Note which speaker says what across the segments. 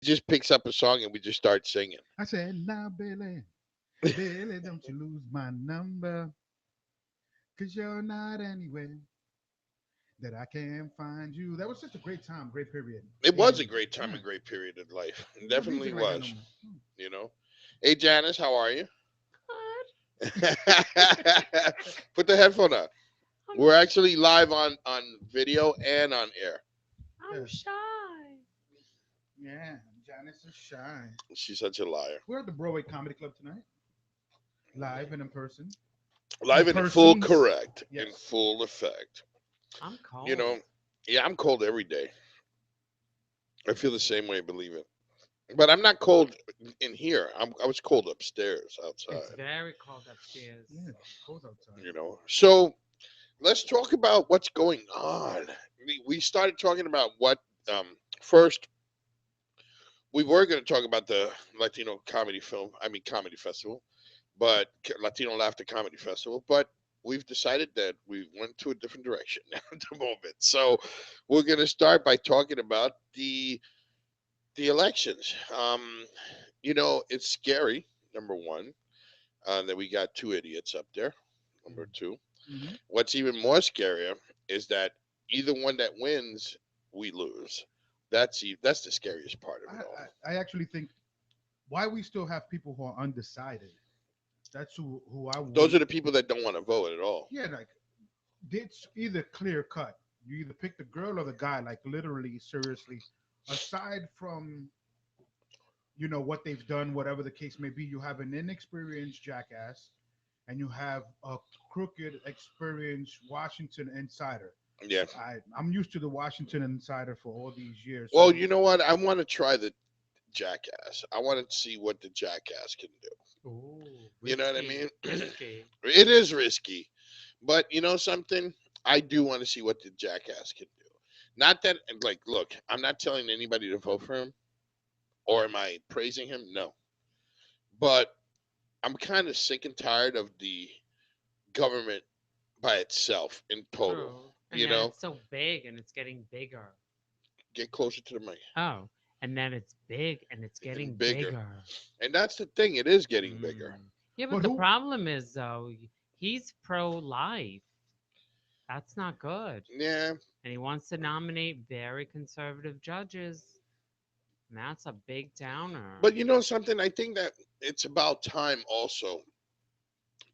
Speaker 1: just picks up a song and we just start singing.
Speaker 2: I said, now, Billy, Billy, don't you lose my number, 'cause you're not anywhere that I can find you. That was such a great time, great period.
Speaker 1: It was a
Speaker 2: 80s.
Speaker 1: great time,
Speaker 2: Yeah.
Speaker 1: a great period in life. It
Speaker 2: No
Speaker 1: definitely
Speaker 2: music like that no
Speaker 1: was.
Speaker 2: more. Hmm.
Speaker 1: You know. Hey Janice, how are you?
Speaker 3: What?
Speaker 1: Put the headphone on.
Speaker 3: I'm
Speaker 1: We're actually live on video and on air.
Speaker 3: I'm
Speaker 2: Yeah.
Speaker 3: shy.
Speaker 2: Yeah. Janice is shy.
Speaker 1: She's such a liar.
Speaker 2: We're at the Broadway Comedy Club tonight, live and in person. In
Speaker 1: Live and in full
Speaker 2: persons.
Speaker 1: correct, in
Speaker 2: Yes.
Speaker 1: full effect.
Speaker 3: I'm
Speaker 1: You know,
Speaker 3: cold.
Speaker 1: yeah, I'm cold every day. I feel the same way, believe it. But I'm not cold in here. I was cold upstairs,
Speaker 3: It's
Speaker 1: outside.
Speaker 3: very cold upstairs.
Speaker 2: Yeah. Cold outside.
Speaker 1: You know. So let's talk about what's going on. We started talking about what first we were going to talk about the Latino comedy film, I mean comedy festival, but Latino Laughter Comedy Festival, but we've decided that we went to a different direction at the moment. So we're going to start by talking about the elections. It's scary. Number one, that we got two idiots up there. Number two,
Speaker 2: Mm-hmm.
Speaker 1: what's even more scarier is that either one that wins, we lose. That's the scariest part of
Speaker 2: I,
Speaker 1: it all.
Speaker 2: I actually think why we still have people who are undecided. That's who I
Speaker 1: Those
Speaker 2: would.
Speaker 1: are the people that don't want to vote at all.
Speaker 2: Yeah, like it's either clear cut. You either pick the girl or the guy. Like literally, seriously. Aside from what they've done, whatever the case may be, you have an inexperienced jackass, and you have a crooked, experienced Washington insider.
Speaker 1: Yeah.
Speaker 2: I'm used to the Washington insider for all these years,
Speaker 1: Well,
Speaker 2: so
Speaker 1: you know what? I want to try the jackass. I want to see what the jackass can do.
Speaker 3: Ooh,
Speaker 1: You know what I
Speaker 3: risky,
Speaker 1: mean?
Speaker 3: risky.
Speaker 1: It is risky, but you know something? I do want to see what the jackass can do. Not that, like, look, I'm not telling anybody to vote for him, or am I praising him? No. But I'm kind of sick and tired of the government by itself in total.
Speaker 3: True. And
Speaker 1: You
Speaker 3: then
Speaker 1: know,
Speaker 3: it's so big and it's getting bigger.
Speaker 1: get closer to the mic.
Speaker 3: Oh, and then it's big and it's
Speaker 1: And
Speaker 3: getting
Speaker 1: bigger.
Speaker 3: bigger.
Speaker 1: And that's the thing, it is getting bigger.
Speaker 3: Mm. Yeah, but
Speaker 2: but
Speaker 3: the
Speaker 2: who
Speaker 3: problem is though, he's pro-life. That's not good.
Speaker 1: Yeah.
Speaker 3: And he wants to nominate very conservative judges. And that's a big downer.
Speaker 1: But you know something? I think that it's about time also.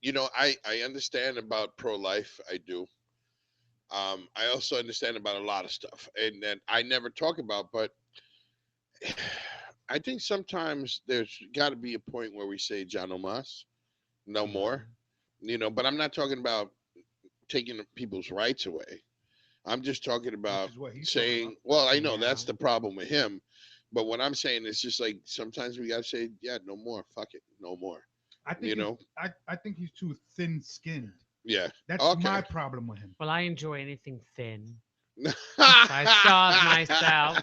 Speaker 1: I understand about pro life. I do. I also understand about a lot of stuff, and that I never talk about. But I think sometimes there's got to be a point where we say "Ya no más," no more.
Speaker 3: Mm.
Speaker 1: But I'm not talking about taking people's rights away. I'm just talking
Speaker 2: which
Speaker 1: about
Speaker 2: is what he's talking about.
Speaker 1: saying, well, I know
Speaker 3: Yeah.
Speaker 1: that's the problem with him, but what I'm saying is just like sometimes we gotta say, yeah, no more, fuck it, no more.
Speaker 2: I
Speaker 1: You
Speaker 2: think it's
Speaker 1: know?
Speaker 2: I think he's too thin skinned.
Speaker 1: Yeah.
Speaker 2: That's
Speaker 1: Okay.
Speaker 2: my problem with him.
Speaker 3: Well, I enjoy anything thin. So I starved myself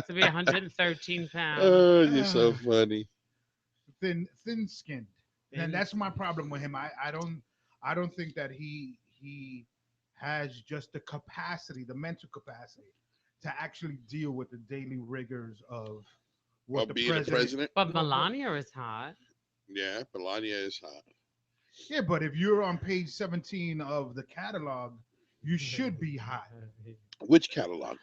Speaker 3: to be 113 pounds.
Speaker 1: Oh, you're so funny.
Speaker 2: Thin skinned. And
Speaker 3: Thin.
Speaker 2: that's my problem with him. I don't think that he has just the capacity, the mental capacity to actually deal with the daily rigors of what
Speaker 1: Of
Speaker 2: the
Speaker 1: being a
Speaker 2: president
Speaker 1: president?
Speaker 3: But
Speaker 2: what
Speaker 3: Melania is hot.
Speaker 1: Yeah, Melania is hot.
Speaker 2: yeah, but if you're on page 17 of the catalog, you should be hot.
Speaker 1: Which catalog?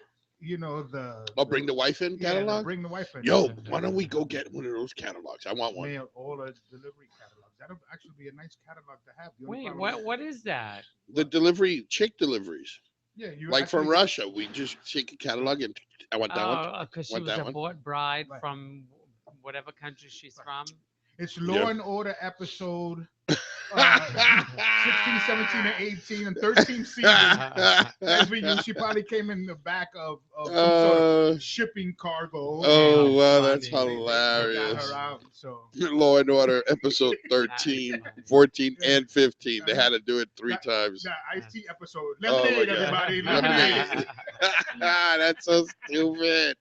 Speaker 1: Oh,
Speaker 2: The
Speaker 1: bring the wife in
Speaker 2: yeah, the
Speaker 1: catalog?
Speaker 2: bring the wife in
Speaker 1: Yo, why don't we go get one of those catalogs? I want one.
Speaker 2: mail order delivery catalogs. That'll actually be a nice catalog to have. The only
Speaker 3: Wait,
Speaker 2: problem is
Speaker 3: what is that?
Speaker 1: The
Speaker 2: what?
Speaker 1: delivery, chick deliveries.
Speaker 2: Yeah, you
Speaker 1: Like from
Speaker 2: actually
Speaker 1: Russia, we just take a catalog and I want that one.
Speaker 3: Oh, because she
Speaker 1: Want
Speaker 3: was
Speaker 1: that
Speaker 3: a
Speaker 1: one?
Speaker 3: bought bride
Speaker 2: right,
Speaker 3: from whatever country she's
Speaker 2: right.
Speaker 3: from.
Speaker 2: It's
Speaker 1: Yeah.
Speaker 2: Law and Order episode uh 16, 17, and 18 and 13 season. That's when she probably came in the back of some sort of
Speaker 1: uh,
Speaker 2: shipping cargo, and
Speaker 1: oh
Speaker 3: How
Speaker 1: wow, that's
Speaker 3: funny.
Speaker 2: they got her
Speaker 1: hilarious.
Speaker 2: out. So
Speaker 1: Law and Order episode
Speaker 3: That is
Speaker 1: 13,
Speaker 3: funny.
Speaker 1: 14,
Speaker 2: yeah,
Speaker 1: and 15. They
Speaker 2: uh-huh.
Speaker 1: had to do it three
Speaker 2: that
Speaker 1: times.
Speaker 2: that Ice T episode,
Speaker 1: Oh my
Speaker 2: lemonade,
Speaker 1: god.
Speaker 2: everybody, lemonade.
Speaker 1: Lemonade. That's so stupid.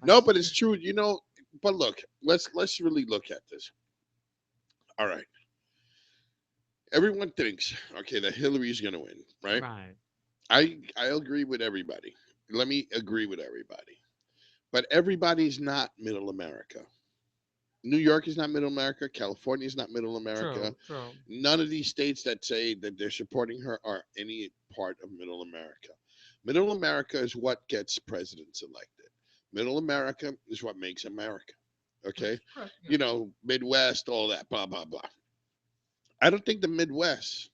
Speaker 1: No, but it's true, but look, let's really look at this. All right. Everyone thinks, okay, that Hillary's gonna win, right?
Speaker 3: Right.
Speaker 1: I agree with everybody. Let me agree with everybody. but everybody's not middle America. New York is not middle America. California is not middle America.
Speaker 3: True, true.
Speaker 1: None of these states that say that they're supporting her are any part of middle America. Middle America is what gets presidents elected. Middle America is what makes America. Okay?
Speaker 2: Correct, yeah.
Speaker 1: You know, Midwest, all that, blah, blah, blah. I don't think the Midwest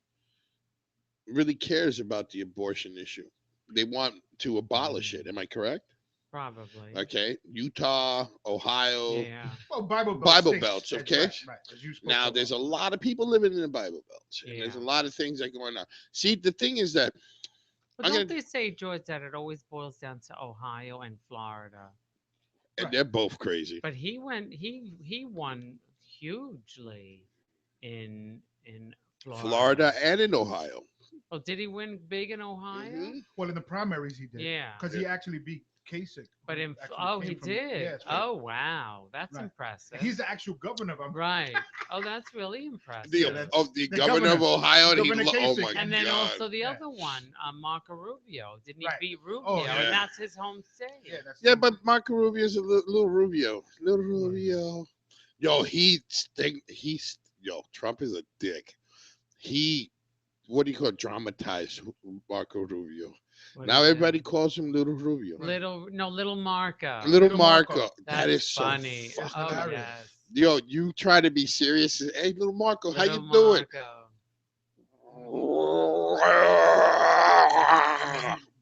Speaker 1: really cares about the abortion issue. They want to abolish it. Am I correct?
Speaker 3: Probably.
Speaker 1: Okay. Utah, Ohio,
Speaker 3: Yeah.
Speaker 2: Well, Bible
Speaker 1: Bible
Speaker 2: states,
Speaker 1: belts,
Speaker 2: that's
Speaker 1: okay?
Speaker 2: right, as you spoke
Speaker 1: now
Speaker 2: about.
Speaker 1: there's a lot of people living in the Bible belts, and there's a
Speaker 3: Yeah.
Speaker 1: lot of things that are going on. See, the thing is that
Speaker 3: But
Speaker 1: I'm
Speaker 3: don't
Speaker 1: gonna,
Speaker 3: they say, George, that it always boils down to Ohio and Florida?
Speaker 1: and
Speaker 2: Right.
Speaker 1: they're both crazy.
Speaker 3: But he won hugely in Florida.
Speaker 1: Florida and in Ohio.
Speaker 3: Oh, did he win big in Ohio?
Speaker 1: Mhm.
Speaker 2: Well, in the primaries he did.
Speaker 3: Yeah.
Speaker 2: Because he actually beat Kasich.
Speaker 3: But
Speaker 2: who
Speaker 3: in
Speaker 2: actually
Speaker 3: oh
Speaker 2: came
Speaker 3: he
Speaker 2: from-
Speaker 3: did.
Speaker 2: Yes,
Speaker 3: Oh wow, that's
Speaker 2: Right.
Speaker 3: impressive.
Speaker 2: he's the actual governor of
Speaker 3: right. Oh, that's really impressive.
Speaker 1: The,
Speaker 2: that's-
Speaker 1: of the
Speaker 2: the
Speaker 1: governor of
Speaker 2: governor.
Speaker 1: Ohio, and
Speaker 2: Governor
Speaker 1: oh
Speaker 2: Kasich.
Speaker 1: my
Speaker 3: and then
Speaker 1: god!
Speaker 3: also the
Speaker 2: Yeah.
Speaker 3: other one, Marco Rubio. Didn't he
Speaker 2: Right.
Speaker 3: beat Rubio?
Speaker 2: Oh,
Speaker 1: yeah.
Speaker 3: And that's his home state.
Speaker 2: Yeah, that's
Speaker 1: Yeah, but Marco Rubio's a little Rubio, little Rubio. Yo, yo, Trump is a dick. He, what do you call it, dramatized Marco Rubio?
Speaker 3: What
Speaker 1: Now
Speaker 3: is
Speaker 1: everybody
Speaker 3: that?
Speaker 1: calls him Little Rubio.
Speaker 3: Little Marco.
Speaker 1: Little
Speaker 2: Little
Speaker 1: Marco.
Speaker 2: Marco.
Speaker 1: That
Speaker 3: That's
Speaker 1: is so
Speaker 3: funny.
Speaker 1: fucking
Speaker 3: Oh
Speaker 2: hilarious.
Speaker 3: yes.
Speaker 1: Yo, you try to be serious. Hey, little Marco, how
Speaker 3: Little
Speaker 1: you doing?
Speaker 3: Marco.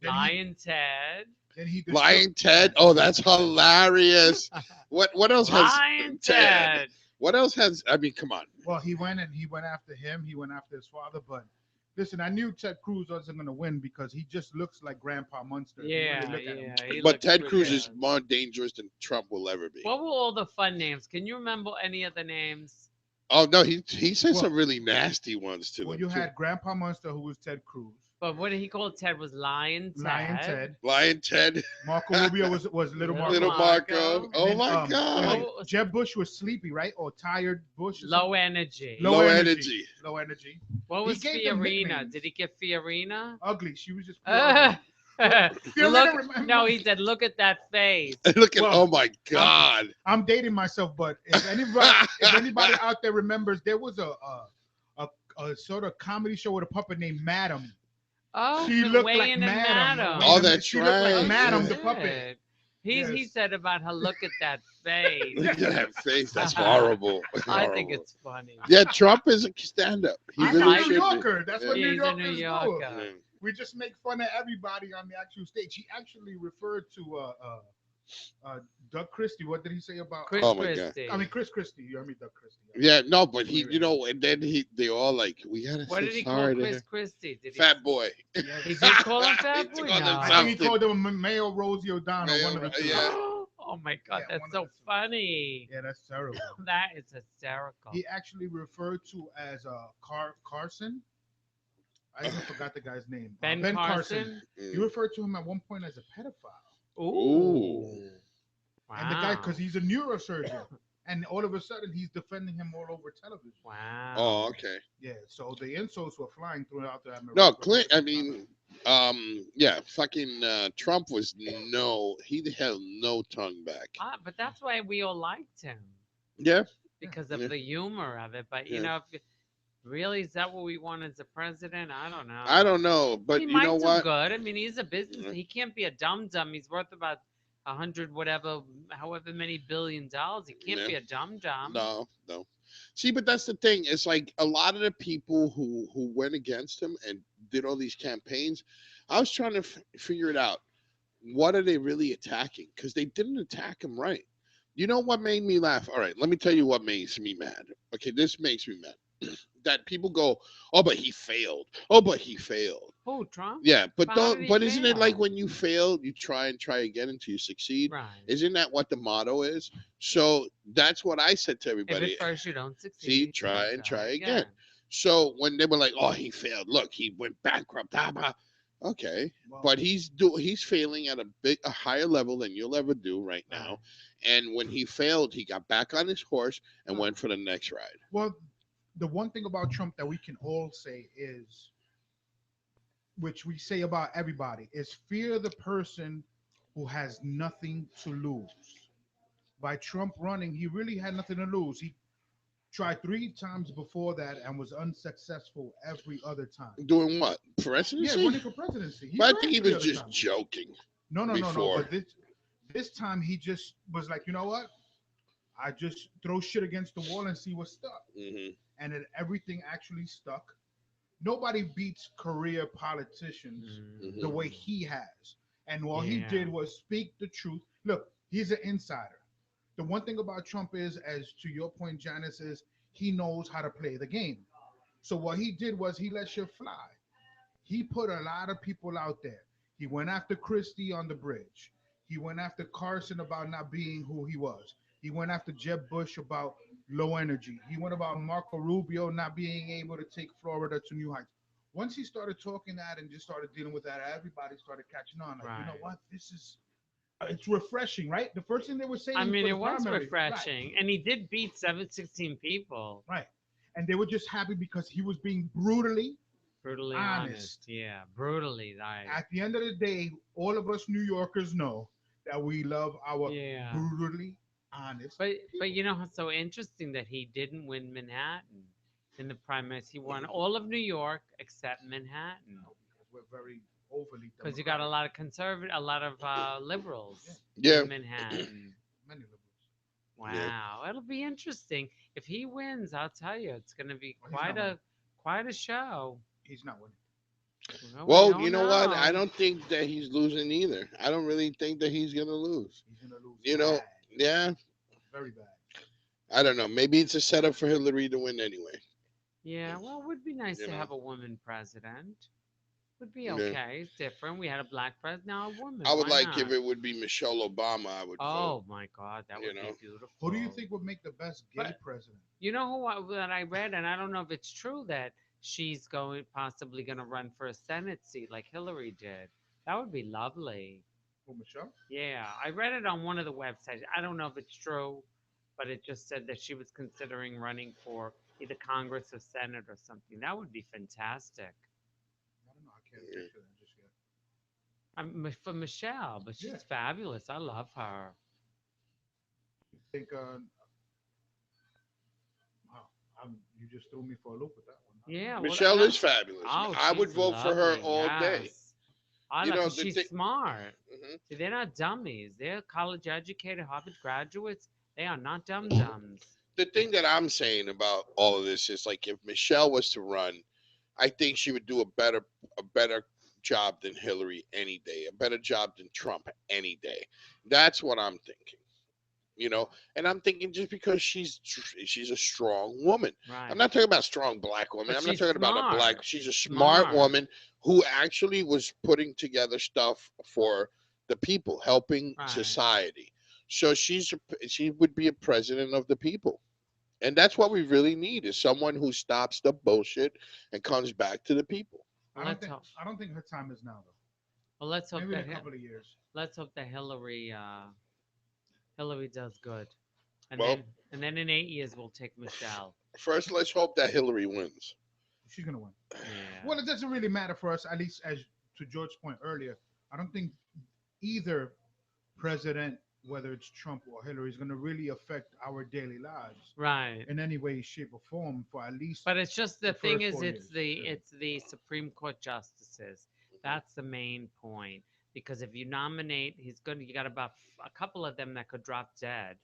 Speaker 2: Then he,
Speaker 3: Lion Ted.
Speaker 2: then he destroyed-
Speaker 1: Lion Ted. Oh, that's hilarious. What else has
Speaker 3: Lion Ted.
Speaker 1: What else has? I mean, come on.
Speaker 2: Well, he went after him. He went after his father. But listen, I knew Ted Cruz wasn't going to win because he just looks like Grandpa Munster. if you really
Speaker 3: Yeah,
Speaker 2: look at him.
Speaker 3: yeah. he
Speaker 1: But
Speaker 3: looks
Speaker 1: Ted
Speaker 3: pretty
Speaker 1: Cruz is
Speaker 3: good.
Speaker 1: more dangerous than Trump will ever be.
Speaker 3: What were all the fun names? Can you remember any of the names?
Speaker 1: Oh no, he said
Speaker 2: Well-
Speaker 1: some really nasty ones to
Speaker 2: Well,
Speaker 1: them.
Speaker 2: you
Speaker 1: too.
Speaker 2: had Grandpa Munster, who was Ted Cruz.
Speaker 3: But what did he call Ted? Was Lion Ted?
Speaker 2: Lion Ted.
Speaker 1: Lion Ted,
Speaker 2: Marco Rubio was Little Marco.
Speaker 1: Little Marco.
Speaker 3: Marco.
Speaker 1: Oh
Speaker 2: And,
Speaker 1: my
Speaker 2: um,
Speaker 1: God.
Speaker 3: Oh,
Speaker 2: Jeb Bush was sleepy, right? Or tired Bush. or
Speaker 3: Low energy.
Speaker 2: Low
Speaker 1: Low
Speaker 2: energy.
Speaker 1: energy.
Speaker 2: Low energy.
Speaker 3: What was
Speaker 2: gave them
Speaker 3: Fiorina?
Speaker 2: nicknames.
Speaker 3: Did he get Fiorina?
Speaker 2: Ugly. She was just.
Speaker 3: Look,
Speaker 2: remember-
Speaker 3: no, he said, "Look at that face."
Speaker 1: Look at
Speaker 2: Well,
Speaker 1: oh my God.
Speaker 2: I'm dating myself, but if anybody out there remembers, there was a sort of comedy show with a puppet named Madam.
Speaker 3: Oh,
Speaker 2: She
Speaker 3: the
Speaker 2: looked like
Speaker 3: Wayne and
Speaker 2: Madam.
Speaker 3: Madam.
Speaker 1: Oh, that's
Speaker 2: She looked like
Speaker 1: right.
Speaker 2: Madam
Speaker 1: Yeah.
Speaker 2: the puppet.
Speaker 3: Good. He
Speaker 2: Yes.
Speaker 3: said about her, "Look at that face."
Speaker 1: Look at that face. That's horrible.
Speaker 3: I think
Speaker 1: Horrible.
Speaker 3: it's funny.
Speaker 1: Yeah, Trump is a stand-up. He
Speaker 3: I
Speaker 2: He's
Speaker 1: really
Speaker 2: a
Speaker 1: should
Speaker 2: New
Speaker 1: be.
Speaker 2: Yorker. That's what
Speaker 1: Yeah.
Speaker 2: New
Speaker 3: He's a
Speaker 2: Yorkers
Speaker 3: New
Speaker 2: do.
Speaker 3: Yorker.
Speaker 1: Yeah.
Speaker 2: We just make fun of everybody on the actual stage. He actually referred to Doug Christie. What did he say about?
Speaker 3: Chris
Speaker 1: Oh my God.
Speaker 3: Christie.
Speaker 2: I mean, Chris Christie. You heard me, Doug Christie.
Speaker 1: Yeah, no, but he,
Speaker 2: Wait,
Speaker 1: you know, and then they all like, we gotta
Speaker 3: What
Speaker 1: say
Speaker 3: did he call
Speaker 1: sorry to
Speaker 3: Chris
Speaker 1: him.
Speaker 3: Christie? Did he?
Speaker 1: Fat boy.
Speaker 3: He did call him Fat
Speaker 1: He
Speaker 3: Boy.
Speaker 1: called him
Speaker 3: No.
Speaker 2: I think he
Speaker 1: something.
Speaker 2: called him Mayo Rosie O'Donnell.
Speaker 1: Mayo,
Speaker 2: One of the two.
Speaker 1: yeah.
Speaker 3: Oh my God,
Speaker 2: Yeah,
Speaker 3: that's
Speaker 2: one of
Speaker 3: so
Speaker 2: the two.
Speaker 3: funny.
Speaker 2: Yeah, that's terrible.
Speaker 3: That is hysterical.
Speaker 2: He actually referred to as Carson. I even forgot the guy's name.
Speaker 3: Ben Carson.
Speaker 2: He referred to him at one point as a pedophile.
Speaker 3: Ooh. Wow.
Speaker 2: And the guy, because he's a neurosurgeon, and all of a sudden he's defending him all over television.
Speaker 3: Wow.
Speaker 1: Oh, okay.
Speaker 2: Yeah, so the insults were flying throughout the America.
Speaker 1: No, Clint. I mean, yeah, fucking Trump was he held no tongue back.
Speaker 3: But that's why we all liked him
Speaker 1: Yeah,
Speaker 3: because of
Speaker 1: Yeah.
Speaker 3: the humor of it. But you
Speaker 1: Yeah.
Speaker 3: know, if really is that what we want as a president? I don't know.
Speaker 1: I don't know, but
Speaker 3: he
Speaker 1: you
Speaker 3: might
Speaker 1: know
Speaker 3: do
Speaker 1: what?
Speaker 3: good. I mean, he's a business.
Speaker 1: Yeah.
Speaker 3: He can't be a dum dum. He's worth about 100 whatever, however many $billions. He can't
Speaker 1: Yeah.
Speaker 3: be a dum dum.
Speaker 1: No. See, but that's the thing. It's like a lot of the people who went against him and did all these campaigns. I was trying to figure it out. What are they really attacking? Because they didn't attack him right. You know what made me laugh? All right, let me tell you what makes me mad. Okay, this makes me mad. That people go, oh, but he failed. Oh, but he failed.
Speaker 3: Who, Trump?
Speaker 1: Yeah, but
Speaker 3: How did
Speaker 1: don't.
Speaker 3: he
Speaker 1: But isn't it like
Speaker 3: fail?
Speaker 1: when you fail, you try again until you succeed?
Speaker 3: Right.
Speaker 1: Isn't that what the motto is? So that's what I said to
Speaker 3: If
Speaker 1: everybody.
Speaker 3: at first you don't succeed,
Speaker 1: See, try and try again. So when they were like, "Oh, he failed. Look, he went bankrupt." Okay,
Speaker 2: Well,
Speaker 1: but he's failing at a higher level than you'll ever do right now. And when he failed, he got back on his horse and went for the next ride.
Speaker 2: well, the one thing about Trump that we can all say is, which we say about everybody, is fear the person who has nothing to lose. By Trump running, he really had nothing to lose. He tried 3 times before that and was unsuccessful every other time.
Speaker 1: Doing what?
Speaker 2: Yeah,
Speaker 1: Presidency?
Speaker 2: running for presidency. He
Speaker 1: But I
Speaker 2: ran
Speaker 1: think he
Speaker 2: 3
Speaker 1: was
Speaker 2: other
Speaker 1: just
Speaker 2: times.
Speaker 1: joking
Speaker 2: No.
Speaker 1: before.
Speaker 2: But this time he just was like, you know what? I just throw shit against the wall and see what stuck.
Speaker 1: Hmm.
Speaker 2: And then everything actually stuck. Nobody beats career politicians the
Speaker 1: Hmm.
Speaker 2: way he has. And all he
Speaker 3: Yeah.
Speaker 2: did was speak the truth. Look, he's an insider. The one thing about Trump is, as to your point, Janice, is he knows how to play the game. So what he did was he let shit fly. He put a lot of people out there. He went after Christie on the bridge. He went after Carson about not being who he was. He went after Jeb Bush about low energy. He went about Marco Rubio not being able to take Florida to new heights. Once he started talking that and just started dealing with that, everybody started catching on. Like, you know
Speaker 3: Right.
Speaker 2: what? This is it's refreshing, right? The first thing they were
Speaker 3: I
Speaker 2: saying
Speaker 3: mean,
Speaker 2: for the
Speaker 3: it was
Speaker 2: primary, right?
Speaker 3: refreshing, and he did beat 716 people.
Speaker 2: Right. And they were just happy because he was being brutally
Speaker 3: Brutally honest.
Speaker 2: honest.
Speaker 3: Yeah, brutally. Right.
Speaker 2: At the end of the day, all of us New Yorkers know that we love our
Speaker 3: Yeah.
Speaker 2: brutally honest
Speaker 3: But
Speaker 2: people.
Speaker 3: you know, it's so interesting that he didn't win Manhattan in the primaries. He won all of New York except Manhattan
Speaker 2: Because we're very overly
Speaker 3: because you got a
Speaker 2: democratic.
Speaker 3: lot of conservative, a lot of
Speaker 2: Yeah,
Speaker 3: liberals
Speaker 1: Yeah.
Speaker 3: in Manhattan.
Speaker 2: many liberals.
Speaker 1: Yeah.
Speaker 3: Wow, it'll be interesting if he wins. I'll tell you, it's going to be
Speaker 2: Well, he's not winning.
Speaker 3: quite a show.
Speaker 2: He's not winning.
Speaker 3: Well, we
Speaker 1: Well, you
Speaker 3: don't
Speaker 1: know what? I
Speaker 3: know.
Speaker 1: don't think that he's losing either. I don't really think that he's gonna lose.
Speaker 2: He's gonna lose
Speaker 1: You know?
Speaker 2: bad,
Speaker 1: Yeah.
Speaker 2: very bad.
Speaker 1: I don't know. Maybe it's a setup for Hillary to win anyway.
Speaker 3: Yeah, well, it would be nice
Speaker 1: You
Speaker 3: to
Speaker 1: know?
Speaker 3: have a woman president. Would be
Speaker 1: Yeah.
Speaker 3: okay. It's different. We had a black president, now a woman.
Speaker 1: I would
Speaker 3: Why
Speaker 1: like if
Speaker 3: not?
Speaker 1: it would be Michelle Obama. I would vote.
Speaker 3: Oh my God, that
Speaker 1: You
Speaker 3: would be
Speaker 1: know?
Speaker 2: Who do you
Speaker 3: beautiful.
Speaker 2: think would make the best gay
Speaker 3: But
Speaker 2: president?
Speaker 3: you know that I read, and I don't know if it's true that she's possibly going to run for a Senate seat like Hillary did. That would be lovely.
Speaker 2: Who, Michelle?
Speaker 3: Yeah, I read it on one of the websites. I don't know if it's true, but it just said that she was considering running for either Congress or Senate or something. That would be fantastic.
Speaker 2: I don't know. I can't
Speaker 1: Yeah.
Speaker 2: picture that just yet.
Speaker 3: For Michelle, but
Speaker 2: Yeah.
Speaker 3: she's fabulous. I love her.
Speaker 2: You think? Wow. You just threw me for a loop with that one. I don't
Speaker 3: Yeah,
Speaker 2: know.
Speaker 3: well,
Speaker 1: Michelle is fabulous.
Speaker 3: oh,
Speaker 1: I would
Speaker 3: she's
Speaker 1: vote for her
Speaker 3: lovely.
Speaker 1: all day.
Speaker 3: Yes. I
Speaker 1: You
Speaker 3: like
Speaker 1: know
Speaker 3: because
Speaker 1: the
Speaker 3: she's
Speaker 1: thing.
Speaker 3: smart.
Speaker 1: Mhm.
Speaker 3: See, they're not dummies. They're college educated, Harvard graduates. They are not dum dums.
Speaker 1: The thing that I'm saying about all of this is like if Michelle was to run, I think she would do a better job than Hillary any day, a better job than Trump any day. That's what I'm thinking. You know, and I'm thinking just because she's a strong woman. I'm
Speaker 3: Right.
Speaker 1: not talking about a strong black woman.
Speaker 3: But
Speaker 1: I'm not
Speaker 3: she's
Speaker 1: talking about a black.
Speaker 3: smart.
Speaker 1: She's a smart
Speaker 3: Smart.
Speaker 1: woman who actually was putting together stuff for the people, helping
Speaker 3: Right.
Speaker 1: society. So she would be a president of the people. And that's what we really need is someone who stops the bullshit and comes back to the people.
Speaker 3: Well, let's hope.
Speaker 2: I don't think her time is now though.
Speaker 3: Well, let's hope
Speaker 2: Maybe in
Speaker 3: that
Speaker 2: a couple of years.
Speaker 3: let's hope that Hillary does good, and
Speaker 1: Well,
Speaker 3: then in 8 years we'll take Michelle.
Speaker 1: first let's hope that Hillary wins.
Speaker 2: She's gonna win.
Speaker 3: Yeah.
Speaker 2: Well, it doesn't really matter for us, at least as to George's point earlier. I don't think either president, whether it's Trump or Hillary, is gonna really affect our daily lives
Speaker 3: Right.
Speaker 2: in any way, shape, or form for at least
Speaker 3: But it's just the
Speaker 2: the
Speaker 3: thing
Speaker 2: first
Speaker 3: is
Speaker 2: 4 years.
Speaker 3: it's the Supreme Court justices. That's the main point. Because if you nominate, you got about a couple of them that could drop dead.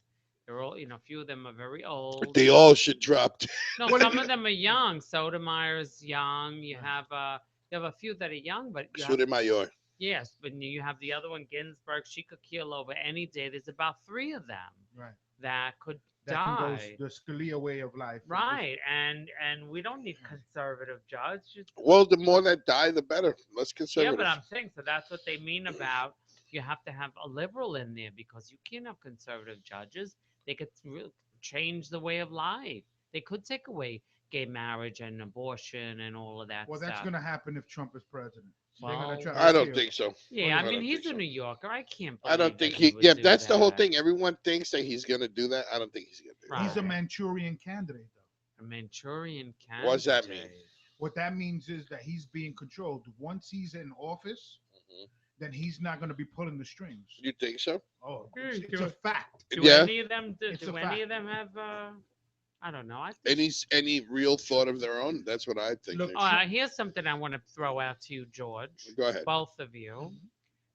Speaker 3: They're all, a few of them are very old.
Speaker 1: They all should drop.
Speaker 3: No,
Speaker 2: Well,
Speaker 3: some of them are young. Sotomayor's young.
Speaker 2: Right.
Speaker 3: You have a few that are young, but you have
Speaker 1: Sotomayor.
Speaker 3: yes, but you have the other one, Ginsburg. She could keel over any day. There's about three of them
Speaker 2: Right.
Speaker 3: that could
Speaker 2: That can go
Speaker 3: die.
Speaker 2: the Scalia way of life.
Speaker 3: Right, and we don't need conservative judges.
Speaker 1: Well, the more that die, the better. Less
Speaker 3: Yeah,
Speaker 1: conservative.
Speaker 3: but I'm saying so that's what they mean about you have to have a liberal in there because you can't have conservative judges. They could change the way of life. They could take away gay marriage and abortion and all of that
Speaker 2: Well, that's
Speaker 3: stuff.
Speaker 2: gonna happen if Trump is president. They're gonna
Speaker 3: Well,
Speaker 2: try to
Speaker 1: I don't
Speaker 2: repeal.
Speaker 1: think so.
Speaker 3: yeah, I
Speaker 1: I
Speaker 3: mean
Speaker 1: don't
Speaker 3: he's
Speaker 1: think
Speaker 3: a
Speaker 1: so.
Speaker 3: New Yorker. I can't
Speaker 1: I don't
Speaker 3: believe
Speaker 1: think
Speaker 3: that he
Speaker 1: he.
Speaker 3: would
Speaker 1: Yeah,
Speaker 3: do
Speaker 1: that's the whole
Speaker 3: that.
Speaker 1: thing. Everyone thinks that he's gonna do that. I don't think he's gonna do
Speaker 3: Right.
Speaker 2: He's a Manchurian candidate, though.
Speaker 3: A Manchurian candidate.
Speaker 1: What does that mean?
Speaker 2: What that means is that he's being controlled. Once he's in office,
Speaker 1: that.
Speaker 2: then he's not going to be pulling the strings.
Speaker 1: You think so?
Speaker 2: Oh,
Speaker 3: Hmm,
Speaker 2: it's a
Speaker 3: sure.
Speaker 2: fact.
Speaker 3: Do
Speaker 1: Yeah.
Speaker 3: any of them
Speaker 2: It's
Speaker 3: do
Speaker 2: a
Speaker 3: any
Speaker 2: fact.
Speaker 3: of them have I don't know. I think
Speaker 1: Any real thought of their own? That's what I think.
Speaker 2: Look,
Speaker 3: here's something I want to throw out to you, George.
Speaker 1: Go ahead.
Speaker 3: Both of you.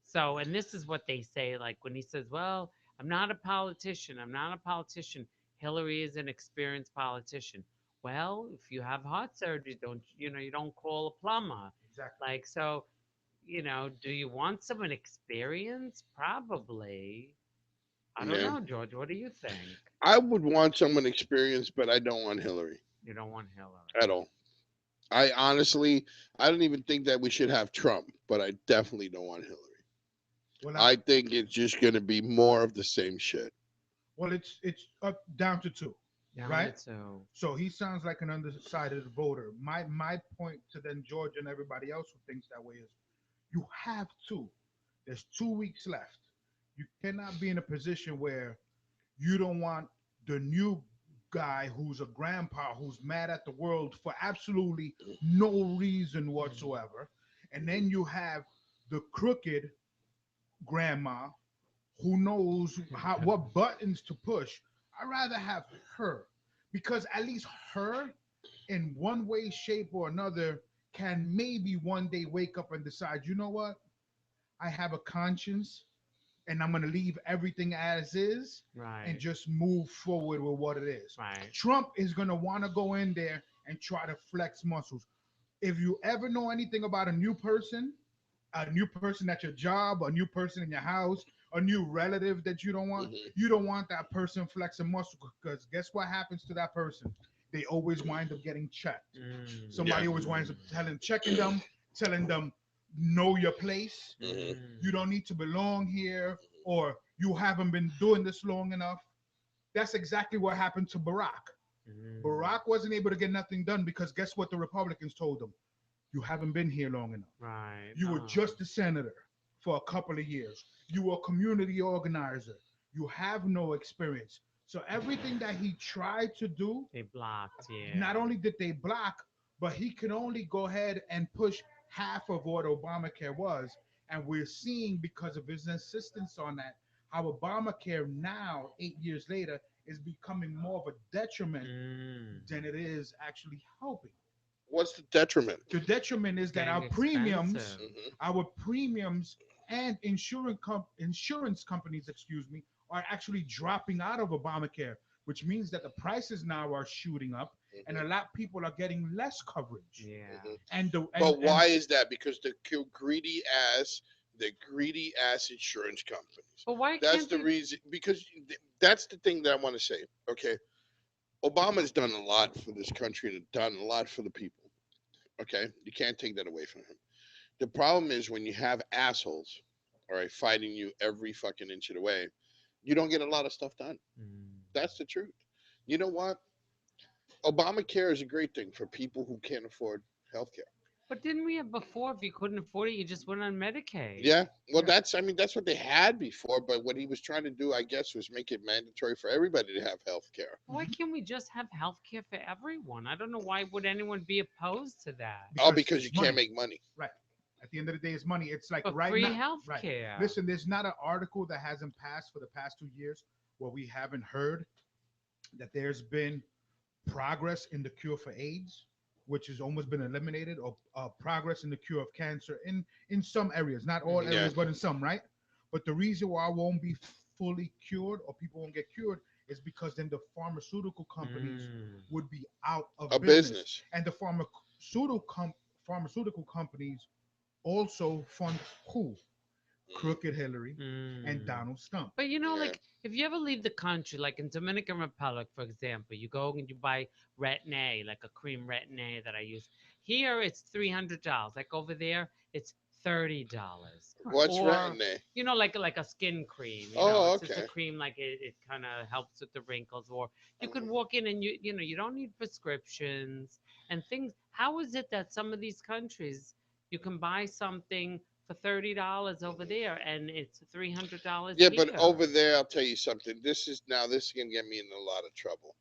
Speaker 3: So, and this is what they say, like when he says, "Well, I'm not a politician. I'm not a politician." Hillary is an experienced politician. Well, if you have heart surgery, don't you don't call a plumber.
Speaker 2: exactly.
Speaker 3: Like so, do you want someone experienced? Probably. I don't
Speaker 1: Yeah.
Speaker 3: know, George. What do you think?
Speaker 1: I would want someone experienced, but I don't want Hillary
Speaker 3: You don't want Hillary.
Speaker 1: at all. I honestly, I don't even think that we should have Trump, but I definitely don't want Hillary.
Speaker 2: Well,
Speaker 1: I think it's just going to be more of the same shit.
Speaker 2: well, it's up down to two,
Speaker 3: Down
Speaker 2: right?
Speaker 3: to
Speaker 2: So he sounds like an undecided voter. My point to then George and everybody else who thinks that way is, you have to. There's 2 weeks left. You cannot be in a position where you don't want the new guy who's a grandpa who's mad at the world for absolutely no reason whatsoever, and then you have the crooked grandma who knows what buttons to push. I'd rather have her, because at least her, in one way, shape, or another, can maybe one day wake up and decide, you know what? I have a conscience and I'm going to leave everything as is and
Speaker 3: right,
Speaker 2: just move forward with what it is.
Speaker 3: right.
Speaker 2: Trump is going to want to go in there and try to flex muscles. If you ever know anything about a new person at your job, a new person in your house, a new relative that
Speaker 1: Hmm.
Speaker 2: you don't want that person flexing muscle, because guess what happens to that person? They always wind up getting checked.
Speaker 1: Yeah.
Speaker 2: Somebody always winds up checking them, telling them, know your place.
Speaker 1: Hmm.
Speaker 2: You don't need to belong here, or you haven't been doing this long enough. That's exactly what happened to Barack. Barack wasn't able to get nothing done because guess what the Republicans told him? You haven't been here long enough.
Speaker 3: Right.
Speaker 2: You were just a senator for a couple of years. You were a community organizer. You have no experience. So everything that he tried to do,
Speaker 3: They blocked, yeah.
Speaker 2: not only did they block, but he could only go ahead and push half of what Obamacare was. And we're seeing, because of his insistence on that, how Obamacare now, 8 years later, is becoming more of a detriment than it is actually helping.
Speaker 1: What's the detriment?
Speaker 2: The detriment is that
Speaker 3: Getting
Speaker 2: premiums,
Speaker 3: expensive.
Speaker 1: Hmm.
Speaker 2: our premiums and insurance companies, excuse me, are actually dropping out of Obamacare, which means that the prices now are shooting up, and a lot of people are getting less coverage.
Speaker 3: Yeah.
Speaker 1: Hmm.
Speaker 2: And the
Speaker 1: But
Speaker 2: and
Speaker 1: why is that? Because the greedy ass insurance companies.
Speaker 3: But why
Speaker 1: That's
Speaker 3: can't
Speaker 1: the
Speaker 3: they?
Speaker 1: reason. Because that's the thing that I want to say. Okay, Obama's done a lot for this country and done a lot for the people. Okay, you can't take that away from him. The problem is when you have assholes, all right, fighting you every fucking inch of the way, you don't get a lot of stuff done. That's the truth. You know what? Obamacare is a great thing for people who can't afford healthcare.
Speaker 3: But didn't we have before? If you couldn't afford it, you just went on Medicaid.
Speaker 1: Yeah, well,
Speaker 2: Yeah.
Speaker 1: I mean, that's what they had before, but what he was trying to do, I guess, was make it mandatory for everybody to have health care.
Speaker 3: Why can't we just have health care for everyone? I don't know why would anyone be opposed to that.
Speaker 1: Oh,
Speaker 2: because
Speaker 1: because
Speaker 2: it's
Speaker 1: you can't
Speaker 2: money,
Speaker 1: make money.
Speaker 2: right? At the end of the day, it's money. It's like
Speaker 3: But
Speaker 2: right
Speaker 3: free
Speaker 2: now,
Speaker 3: health
Speaker 2: right?
Speaker 3: care.
Speaker 2: Listen, there's not an article that hasn't passed for the past 2 years where we haven't heard that there's been progress in the cure for AIDS, which has almost been eliminated, or progress in the cure of cancer in some areas, not all
Speaker 1: Yeah.
Speaker 2: areas, but in some, right? But the reason why I won't be fully cured or people won't get cured is because then the pharmaceutical companies would be out of
Speaker 1: A
Speaker 2: business,
Speaker 1: business.
Speaker 2: and the pharmaceutical companies also fund who? Crooked Hillary and
Speaker 3: Mm.
Speaker 2: Donald Trump.
Speaker 3: But
Speaker 1: Yeah.
Speaker 3: like if you ever leave the country, like in Dominican Republic, for example, you go and you buy Retin-A, like a cream Retin-A that I use. Here it's $300. Like over there, it's $30.
Speaker 1: What's
Speaker 3: Or
Speaker 1: retin-A?
Speaker 3: like a skin cream.
Speaker 1: Oh,
Speaker 3: It's just a
Speaker 1: okay.
Speaker 3: cream like it kind of helps with the wrinkles. Or you could
Speaker 1: Mhm.
Speaker 3: walk in and you don't need prescriptions and things. How is it that some of these countries you can buy something for $30 over there, and it's $300
Speaker 1: Yeah, but
Speaker 3: here.
Speaker 1: over there, I'll tell you something. This is gonna get me in a lot of trouble.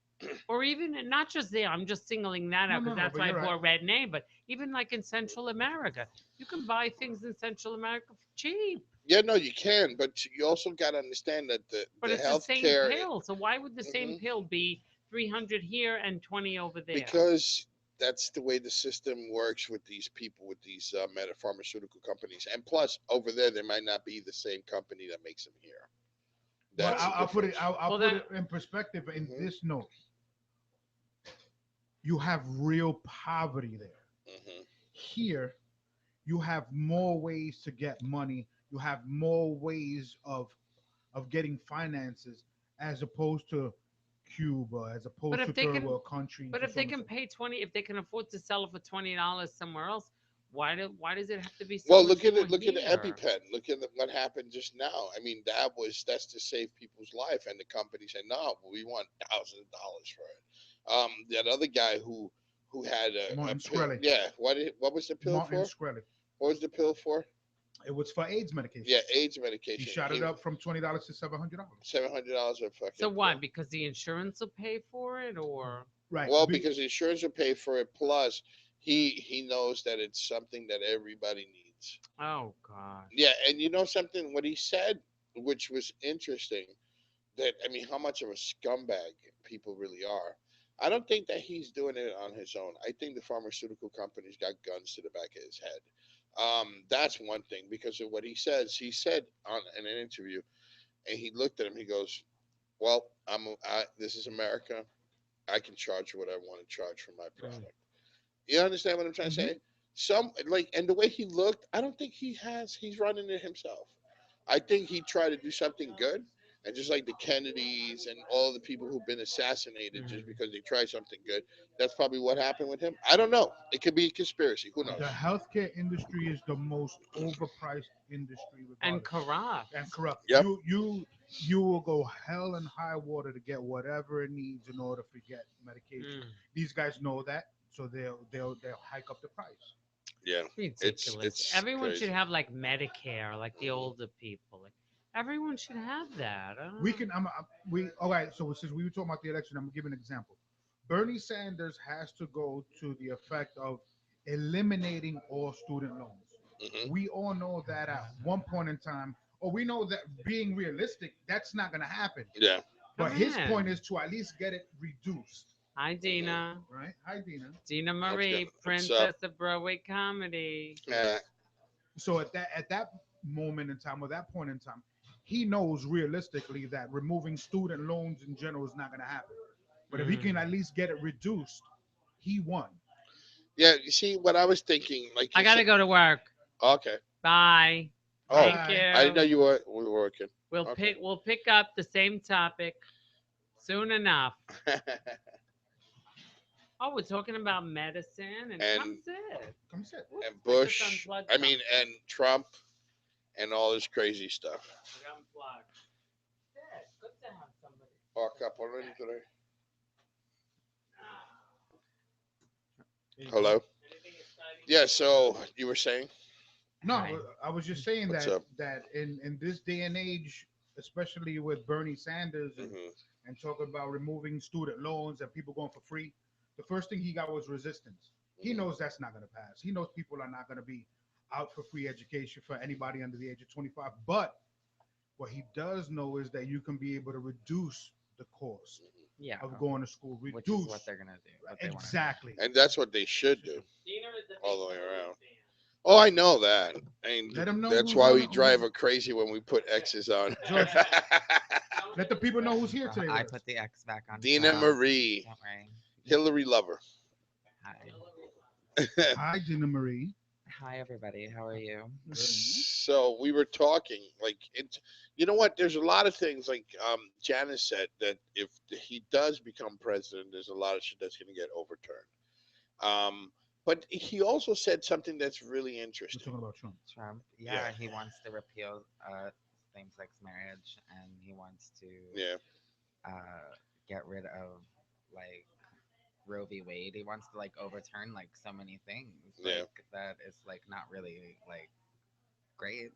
Speaker 3: Or even not just there. I'm just singling that
Speaker 2: No,
Speaker 3: out
Speaker 2: no,
Speaker 3: because
Speaker 2: no.
Speaker 3: that's
Speaker 2: But
Speaker 3: why I
Speaker 2: you're right.
Speaker 3: bought Red Name. But even like in Central America, you can buy things in Central America for cheap.
Speaker 1: Yeah, no, you can, but you also got to understand that
Speaker 3: But
Speaker 1: the
Speaker 3: it's the same
Speaker 1: healthcare,
Speaker 3: pill. So why would the same
Speaker 1: Mhm,
Speaker 3: pill be 300 here and 20 over there?
Speaker 1: because that's the way the system works with these people, with these pharmaceutical companies, and plus over there, there might not be the same company that makes them here.
Speaker 2: Well,
Speaker 1: That's the
Speaker 2: I'll put it.
Speaker 1: difference.
Speaker 2: I'll
Speaker 3: Well,
Speaker 2: put
Speaker 3: then,
Speaker 2: it in perspective. In
Speaker 1: Hmm.
Speaker 2: this note, you have real poverty there.
Speaker 1: Hmm.
Speaker 2: Here, you have more ways to get money. You have more ways of getting finances as opposed to Cuba, as
Speaker 3: but
Speaker 2: opposed to
Speaker 3: if they
Speaker 2: third
Speaker 3: can,
Speaker 2: world countries,
Speaker 3: but
Speaker 2: and
Speaker 3: if
Speaker 2: so
Speaker 3: they
Speaker 2: on and
Speaker 3: can
Speaker 2: so.
Speaker 3: pay 20, if they can afford to sell it for $20 somewhere else, why does it have to be so
Speaker 1: Well,
Speaker 3: much
Speaker 1: look at
Speaker 3: more
Speaker 1: it. Look at the
Speaker 3: here?
Speaker 1: EpiPen. Look at what happened just now. I mean, that's to save people's life, and the company said, "No, we want thousands of dollars for it." That other guy who had a
Speaker 2: Martin
Speaker 1: pill.
Speaker 2: Shkreli.
Speaker 1: Yeah, what was the pill
Speaker 2: Martin
Speaker 1: for?
Speaker 2: Shkreli.
Speaker 1: What was the pill for?
Speaker 2: It was for AIDS medication.
Speaker 1: Yeah, AIDS
Speaker 2: He
Speaker 1: medication.
Speaker 2: shot it
Speaker 1: He
Speaker 2: up from $20 to $700.
Speaker 1: $700 a
Speaker 3: So
Speaker 1: fucking
Speaker 3: why?
Speaker 1: pill.
Speaker 3: Because the insurance will pay for it, or
Speaker 2: Right.
Speaker 1: Well, because the insurance will pay for it. Plus, he knows that it's something that everybody needs.
Speaker 3: oh gosh.
Speaker 1: Yeah, and you know something? What he said, which was interesting, that I mean, how much of a scumbag people really are. I don't think that he's doing it on his own. I think the pharmaceutical companies got guns to the back of his head. That's one thing because of what he says. He said on in an interview, and he looked at him. He goes, "Well, this is America. I can charge what I want to charge for my
Speaker 3: Mm.
Speaker 1: product." You understand what I'm trying to
Speaker 2: Mhm.
Speaker 1: say? Some like, and the way he looked, I don't think he's running it himself. I think he tried to do something good, and just like the Kennedys and all the people who've been assassinated just
Speaker 3: Mm.
Speaker 1: because they tried something good, that's probably what happened with him. I don't know. It could be a conspiracy. Who knows?
Speaker 2: The healthcare industry is the most overpriced industry,
Speaker 3: And
Speaker 2: regardless, and
Speaker 3: corrupt.
Speaker 2: corrupt.
Speaker 1: Yep.
Speaker 2: You will go hell and high water to get whatever it needs in order to get medication.
Speaker 3: Mm.
Speaker 2: These guys know that, so they'll hike up the price.
Speaker 1: Yeah.
Speaker 3: Ridiculous.
Speaker 1: It's
Speaker 3: Everyone should
Speaker 1: crazy.
Speaker 3: have like Medicare, like the
Speaker 1: Hmm.
Speaker 3: older people. Like everyone should have that. I don't
Speaker 2: We
Speaker 3: know.
Speaker 2: can. we all right. So since we were talking about the election, I'm gonna give an example. Bernie Sanders has to go to the effect of eliminating all student loans.
Speaker 1: Hmm.
Speaker 2: We all know that at one point in time, or we know that being realistic, that's not gonna happen.
Speaker 1: Yeah.
Speaker 2: But
Speaker 3: Come
Speaker 2: his
Speaker 3: in.
Speaker 2: point is to at least get it reduced,
Speaker 3: Hi,
Speaker 1: Hmm.
Speaker 3: Dina.
Speaker 2: right? Hi, Dina.
Speaker 3: Dina
Speaker 1: What's good?
Speaker 3: Marie,
Speaker 1: What's up?
Speaker 3: Princess of Broadway Comedy.
Speaker 1: Uh,
Speaker 2: So at that moment in time, or that point in time, he knows realistically that removing student loans in general is not gonna happen. But if he
Speaker 3: Mm.
Speaker 2: can at least get it reduced, he won.
Speaker 1: yeah. You see what I was thinking? Like
Speaker 3: I
Speaker 1: you said.
Speaker 3: gotta go to work.
Speaker 1: Okay.
Speaker 3: Bye.
Speaker 1: Oh,
Speaker 3: Thank
Speaker 2: Bye.
Speaker 1: I didn't know
Speaker 3: you.
Speaker 1: you were working. Okay.
Speaker 3: We'll pick up the same topic soon enough. Oh, we're talking about medicine and come
Speaker 1: and
Speaker 3: sit.
Speaker 2: Come sit.
Speaker 3: Oops,
Speaker 1: and
Speaker 3: I just
Speaker 1: Bush.
Speaker 3: unplugged
Speaker 1: I mean,
Speaker 3: something.
Speaker 1: and Trump and all this crazy stuff.
Speaker 3: It unplugged. Sit. Good to have somebody.
Speaker 1: Oh, Capolino today.
Speaker 2: There you go.
Speaker 1: Hello.
Speaker 3: Anything exciting
Speaker 1: Yeah.
Speaker 3: going on?
Speaker 1: So you were saying
Speaker 3: Hi.
Speaker 2: No, I was just saying
Speaker 1: what's
Speaker 2: that
Speaker 1: up?
Speaker 2: in this day and age, especially with Bernie Sanders
Speaker 1: Hmm.
Speaker 2: and talking about removing student loans and people going for free, the first thing he got was resistance. He
Speaker 1: Hmm.
Speaker 2: knows that's not going to pass. He knows people are not going to be out for free education for anybody under the age of 25. But what he does know is that you can be able to reduce the cost
Speaker 4: Yeah,
Speaker 2: of going to school.
Speaker 4: which is what
Speaker 2: Reduce
Speaker 4: they're gonna do. What they want to do.
Speaker 2: exactly.
Speaker 1: And that's what they should
Speaker 2: Should
Speaker 1: do
Speaker 2: do.
Speaker 3: Dina is a
Speaker 1: all
Speaker 3: big
Speaker 1: the way
Speaker 3: Hillary
Speaker 1: around.
Speaker 3: fan.
Speaker 1: Oh, I know that. And
Speaker 2: Let them know
Speaker 1: that's
Speaker 2: who's
Speaker 1: why
Speaker 2: on.
Speaker 1: we drive her crazy when we put X's on.
Speaker 2: George,
Speaker 3: Don't
Speaker 2: let the people know who's here
Speaker 4: Well,
Speaker 2: today
Speaker 4: I
Speaker 2: with us.
Speaker 4: put the X back on.
Speaker 1: Dina
Speaker 4: So
Speaker 1: Marie,
Speaker 4: don't worry.
Speaker 1: Hillary lover.
Speaker 4: Hi,
Speaker 2: Hi, Dina Marie.
Speaker 4: hi everybody. How are you?
Speaker 1: So we were talking like it's you know what there's a lot of things like Janice said that if he does become president there's a lot of shit that's going to get overturned but he also said something that's really
Speaker 2: We're
Speaker 1: interesting.
Speaker 2: talking about Trump.
Speaker 4: Trump.
Speaker 1: Yeah.
Speaker 4: Yeah, he wants to repeal same-sex marriage, and he wants to
Speaker 1: Yeah.
Speaker 4: get rid of like Roe v. Wade. He wants to like overturn like so many things
Speaker 1: Yeah.
Speaker 4: like that. It's like not really like great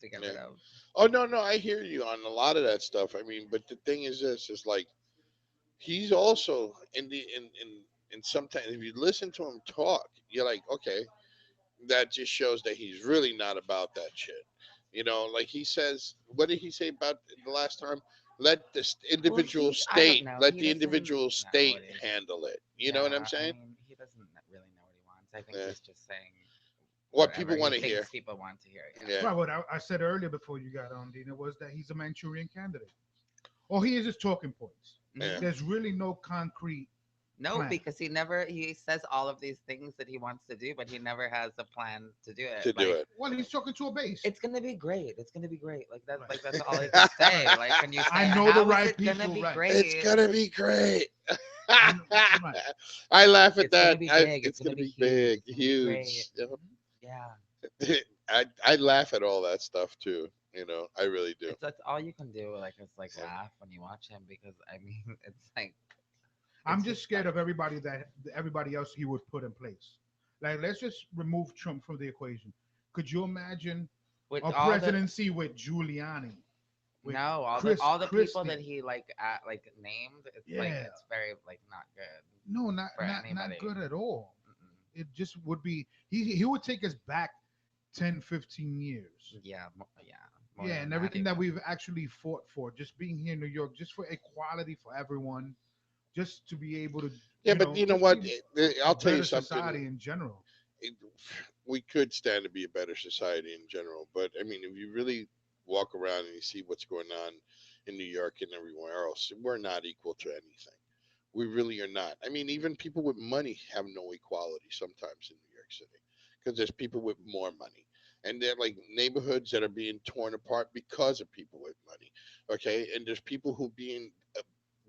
Speaker 4: to get
Speaker 1: Yeah.
Speaker 4: rid of.
Speaker 1: Oh no, no, I hear you on a lot of that stuff. I mean, but the thing is this is like he's also in sometimes if you listen to him talk, you're like, okay, that just shows that he's really not about that shit. You know, like he says, what did he say about the last time? Let the
Speaker 4: Well,
Speaker 1: individual
Speaker 4: I don't
Speaker 1: state,
Speaker 4: know.
Speaker 1: let
Speaker 4: He
Speaker 1: the
Speaker 4: doesn't
Speaker 1: individual
Speaker 4: know
Speaker 1: state
Speaker 4: what he.
Speaker 1: handle it. You know what I'm
Speaker 4: Yeah, I
Speaker 1: saying?
Speaker 4: mean, he doesn't really know what he wants. I think
Speaker 1: Yeah.
Speaker 4: he's just saying
Speaker 1: What
Speaker 4: whatever
Speaker 1: people
Speaker 4: he
Speaker 1: want to hear.
Speaker 4: thinks people want to hear. Yeah.
Speaker 1: Yeah.
Speaker 2: Right, what I said earlier before you got on, Dina, was that he's a Manchurian candidate. All he is talking points.
Speaker 1: Yeah.
Speaker 4: Hmm.
Speaker 2: There's really no concrete
Speaker 4: No,
Speaker 2: plan.
Speaker 4: because he says all of these things that he wants to do, but he never has a plan to do it.
Speaker 1: To do
Speaker 4: Like
Speaker 1: it.
Speaker 2: Well, he's talking to a base.
Speaker 4: it's gonna be great. It's gonna be great. Like that.
Speaker 2: Right.
Speaker 4: Like that's all he can say. Like when you say,
Speaker 2: I know the
Speaker 4: "How is
Speaker 2: right
Speaker 4: it gonna
Speaker 2: people,
Speaker 4: be
Speaker 2: right.
Speaker 1: It's
Speaker 4: great?"
Speaker 1: gonna be great.
Speaker 2: I know, right.
Speaker 1: I laugh at
Speaker 4: It's gonna
Speaker 1: that.
Speaker 4: be big. It's
Speaker 1: It's
Speaker 4: gonna
Speaker 1: gonna
Speaker 4: be
Speaker 1: be
Speaker 4: huge.
Speaker 1: big,
Speaker 4: It's gonna be great.
Speaker 1: huge.
Speaker 4: Mhm. Yeah,
Speaker 1: I laugh at all that stuff too. You know, I really do.
Speaker 4: it's that's all you can do. Like is like
Speaker 1: Yeah.
Speaker 4: laugh when you watch him because I mean it's like
Speaker 2: I'm
Speaker 4: it's
Speaker 2: just
Speaker 4: just
Speaker 2: scared
Speaker 4: fun.
Speaker 2: of everybody else he would put in place. Like, let's just remove Trump from the equation. Could you imagine
Speaker 4: With
Speaker 2: a
Speaker 4: all the
Speaker 2: presidency with Giuliani, with
Speaker 4: no,
Speaker 2: Chris
Speaker 4: all the people that
Speaker 2: Christie?
Speaker 4: he like named, it's like
Speaker 2: Yeah,
Speaker 4: it's very like not good
Speaker 2: no, not
Speaker 4: for
Speaker 2: not not
Speaker 4: anybody.
Speaker 2: good at all.
Speaker 4: Mm-mm.
Speaker 2: It just would be he would take us back 10, 15 years.
Speaker 4: Yeah, yeah, more
Speaker 2: Yeah,
Speaker 4: than
Speaker 2: and
Speaker 4: that
Speaker 2: everything
Speaker 4: even.
Speaker 2: that we've actually fought for, just being here in New York, just for equality for everyone, just to be able to,
Speaker 1: Yeah, but you know
Speaker 2: just
Speaker 1: what?
Speaker 2: be a
Speaker 1: I'll tell you
Speaker 2: better
Speaker 1: something.
Speaker 2: society in general.
Speaker 1: It, we could stand to be a better society in general, but I mean, if you really walk around and you see what's going on in New York and everywhere else, we're not equal to anything. We really are not. I mean, even people with money have no equality sometimes in New York City because there's people with more money. And they're like neighborhoods that are being torn apart because of people with money. Okay. And there's people who being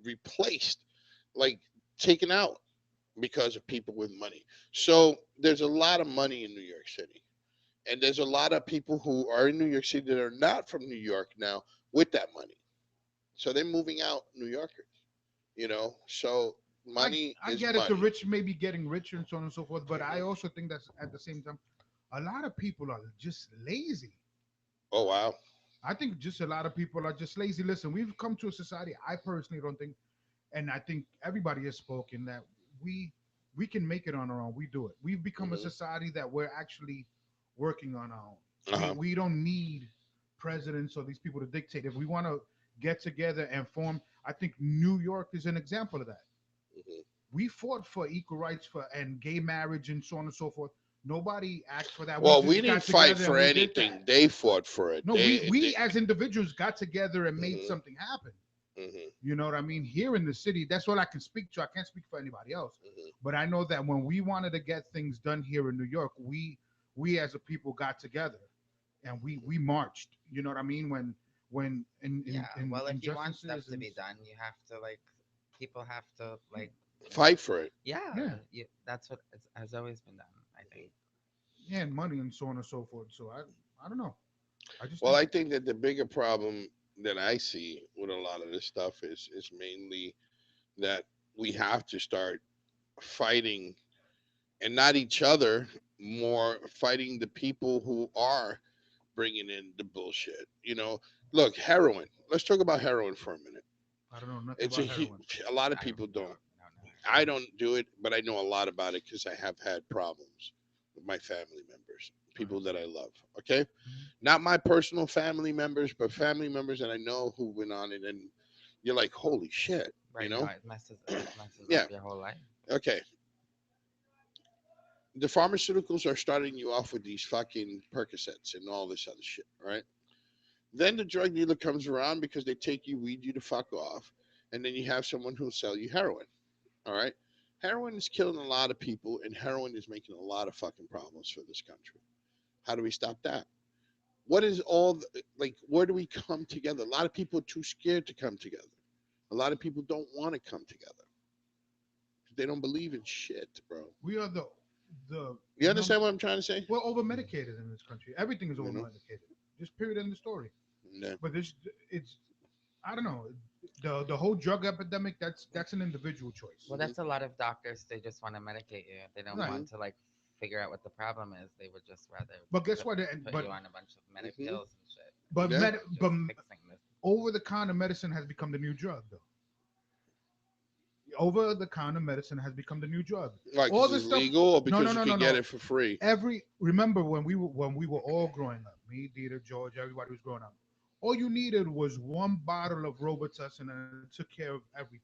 Speaker 1: replaced, like taken out because of people with money. So there's a lot of money in New York City. And there's a lot of people who are in New York City that are not from New York now with that money. So they're moving out New Yorkers, you know? So
Speaker 2: I
Speaker 1: money
Speaker 2: I
Speaker 1: is
Speaker 2: get it. The
Speaker 1: money.
Speaker 2: rich may be getting richer and so on and so forth, but I
Speaker 1: Hmm.
Speaker 2: also think that's at the same time, a lot of people are just lazy.
Speaker 1: Oh, wow.
Speaker 2: I think just a lot of people are just lazy. Listen, we've come to a society. I personally don't think, and I think everybody has spoken that we we can make it on our own. We do it. We've become a
Speaker 1: Hmm.
Speaker 2: society that we're actually working on our own. We
Speaker 1: Uh-huh.
Speaker 2: we don't need presidents or these people to dictate. If we want to get together and form, I think New York is an example of that.
Speaker 1: Hmm.
Speaker 2: We fought for equal rights for and gay marriage and so on and so forth. Nobody asked for that. We
Speaker 1: Well, we
Speaker 2: just
Speaker 1: didn't
Speaker 2: got
Speaker 1: fight
Speaker 2: together
Speaker 1: for
Speaker 2: and we did that.
Speaker 1: anything. They fought for it.
Speaker 2: No, we as individuals got together and made
Speaker 1: Hmm.
Speaker 2: something happen.
Speaker 1: Hmm.
Speaker 2: You know what I mean? Here in the city, that's what I can speak to. I can't speak for anybody else.
Speaker 1: Hmm.
Speaker 2: But I know that when we wanted to get things done here in New York, we as a people got together and we marched. You know what I mean? When in
Speaker 4: Yeah. Well, if you want stuff
Speaker 2: injustices
Speaker 4: to
Speaker 2: and
Speaker 4: be done, you have to like people have to like
Speaker 1: Fight for it.
Speaker 4: yeah.
Speaker 2: yeah,
Speaker 4: That's what has always been done. I think.
Speaker 2: yeah, and money and so on and so forth. So I don't know. I just
Speaker 1: Well,
Speaker 2: think
Speaker 1: I think that the bigger problem that I see with a lot of this stuff is mainly that we have to start fighting and not each other, more fighting the people who are bringing in the bullshit. You know, look, heroin. Let's talk about heroin for a minute.
Speaker 2: I don't know nothing
Speaker 1: It's
Speaker 2: about heroin.
Speaker 1: a lot of
Speaker 4: I
Speaker 1: people don't.
Speaker 4: don't know.
Speaker 1: I don't do it, but I know a lot about it because I have had problems with my family members,
Speaker 2: Right.
Speaker 1: people that I love. Okay,
Speaker 2: Mhm.
Speaker 1: not my personal family members, but family members that I know who went on it, and you're like, holy shit, you
Speaker 4: Right. No,
Speaker 1: know?
Speaker 4: it messes up
Speaker 1: Yeah.
Speaker 4: your whole life.
Speaker 1: Okay. The pharmaceuticals are starting you off with these fucking Percocets and all this other shit, right? Then the drug dealer comes around because they take you, weed you to fuck off, and then you have someone who'll sell you heroin. All right. Heroin is killing a lot of people, and heroin is making a lot of fucking problems for this country. How do we stop that? What is all like? Where do we come together? A lot of people are too scared to come together. A lot of people don't want to come together. They don't believe in shit, bro.
Speaker 2: We are the
Speaker 1: You understand what I'm trying to say?
Speaker 2: we're over medicated in this country. Everything is
Speaker 1: You
Speaker 2: over
Speaker 1: know?
Speaker 2: medicated. Just period in the story.
Speaker 1: Yeah.
Speaker 2: But this it's I don't know. The whole drug epidemic, that's an individual choice.
Speaker 4: Well,
Speaker 1: Hmm.
Speaker 4: that's a lot of doctors. They just want to medicate you. They don't
Speaker 2: Right.
Speaker 1: Hmm.
Speaker 4: want to like figure out what the problem is, they would just rather
Speaker 2: But guess
Speaker 4: put,
Speaker 2: what?
Speaker 4: put
Speaker 2: But
Speaker 4: you on a bunch of medic
Speaker 1: Hmm.
Speaker 4: pills and shit.
Speaker 2: but
Speaker 1: Yeah.
Speaker 2: med,
Speaker 4: Just
Speaker 2: but
Speaker 4: fixing this.
Speaker 2: over the counter medicine has become the new drug, though. Over the counter medicine has become the new drug.
Speaker 1: Like,
Speaker 2: All
Speaker 1: because
Speaker 2: the
Speaker 1: it's
Speaker 2: stuff.
Speaker 1: legal or
Speaker 2: No, no,
Speaker 1: because you
Speaker 2: no, no,
Speaker 1: can get
Speaker 2: no.
Speaker 1: it for free?
Speaker 2: Every remember when we were all growing up, me, Dieter, George, everybody was growing up. All you needed was one bottle of Robitussin and it took care of everything.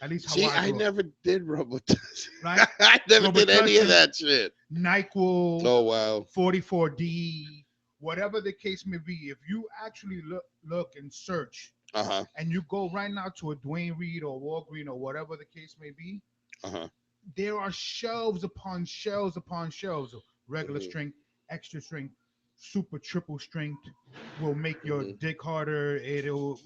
Speaker 2: At least how I
Speaker 1: See,
Speaker 2: grew
Speaker 1: I
Speaker 2: up,
Speaker 1: never did Robitussin.
Speaker 2: right?
Speaker 1: I never did any of
Speaker 2: Robitussin,
Speaker 1: that shit.
Speaker 2: Nyquil,
Speaker 1: Oh wow.
Speaker 2: 44D, whatever the case may be. If you actually look and search,
Speaker 1: Uh huh.
Speaker 2: and you go right now to a Dwayne Reed or Walgreen or whatever the case may be,
Speaker 1: Uh huh.
Speaker 2: there are shelves upon shelves upon shelves of regular
Speaker 1: Hmm.
Speaker 2: strength, extra strength, super triple strength. Will make your
Speaker 1: Hmm.
Speaker 2: dick harder. It'll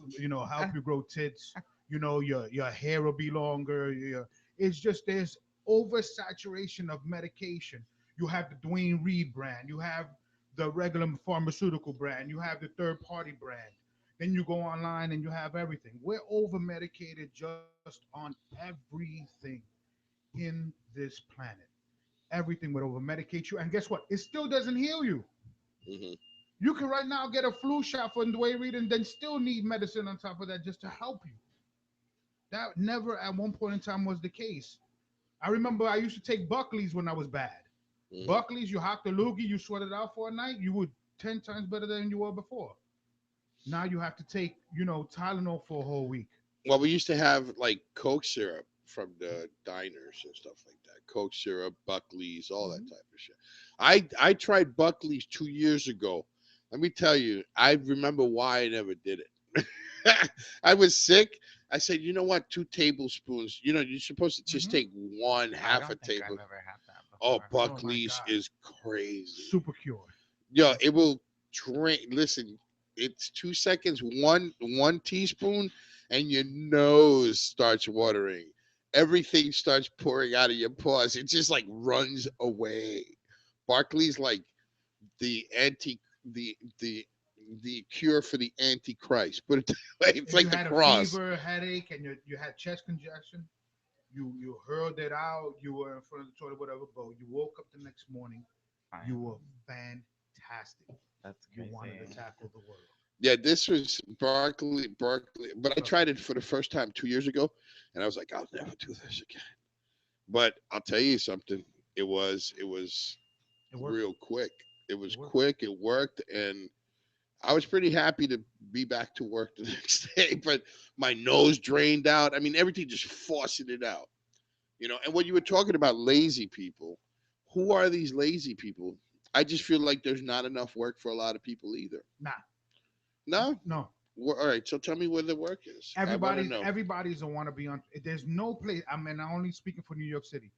Speaker 2: help you grow tits. Your hair will be longer. It's just there's oversaturation of medication. You have the Dwayne Reed brand. You have the regular pharmaceutical brand. You have the third party brand. Then you go online and you have everything. We're over medicated just on everything in this planet. Everything would over medicate you. And guess what? It still doesn't heal you.
Speaker 1: Hmm.
Speaker 2: You can right now get a flu shot for Dwayne Reed and then still need medicine on top of that just to help you. That never at one point in time was the case. I remember I used to take Buckley's when I was bad.
Speaker 1: Hmm.
Speaker 2: Buckley's, you hocked a loogie, you sweat it out for a night, you were 10 times better than you were before. Now you have to take, Tylenol for a whole week.
Speaker 1: Well, we used to have like Coke syrup from the diners and stuff like that. Coke syrup, Buckley's, all that
Speaker 2: Mhm.
Speaker 1: type of shit. I tried Buckley's 2 years ago. Let me tell you, I remember why I never did it. I was sick. I said, you know what? 2 tablespoons. You're supposed to just
Speaker 2: Mhm.
Speaker 1: take one,
Speaker 4: I
Speaker 1: half a
Speaker 4: don't think I've
Speaker 1: table.
Speaker 4: ever had that
Speaker 1: Oh,
Speaker 4: before.
Speaker 2: Oh my
Speaker 1: Buckley's
Speaker 2: God.
Speaker 1: is crazy.
Speaker 2: Super cure.
Speaker 1: Yo, it will drain. Listen, it's 2 seconds, one teaspoon, and your nose starts watering. Everything starts pouring out of your paws. It just like runs away. Barkley's like the anti the cure for the antichrist. Put it that way. It's
Speaker 2: If you
Speaker 1: like the
Speaker 2: had a
Speaker 1: cross.
Speaker 2: fever, headache, and you had chest congestion, you hurled it out, you were in front of the toilet, whatever, but you woke up the next morning, you
Speaker 4: Fine.
Speaker 2: were fantastic.
Speaker 4: That's
Speaker 2: You wanted to
Speaker 4: crazy.
Speaker 2: tackle the world.
Speaker 1: Yeah, this was Barkley, but I tried it
Speaker 2: Buckley.
Speaker 1: for the first time 2 years ago, and I was like, I'll never do this again. But I'll tell you something. It was
Speaker 2: It worked.
Speaker 1: real quick. It
Speaker 2: It
Speaker 1: was
Speaker 2: worked.
Speaker 1: quick. It worked, and I was pretty happy to be back to work the next day. But my nose drained out. I mean, everything just forcing it out. And when you were talking about lazy people, who are these lazy people? I just feel like there's not enough work for a lot of people either.
Speaker 2: Nah,
Speaker 1: No.
Speaker 2: no.
Speaker 1: All right. So tell me where the work is. I want to know.
Speaker 2: Everybody's a wannabe on. There's no place. I mean, I'm only speaking for New York City.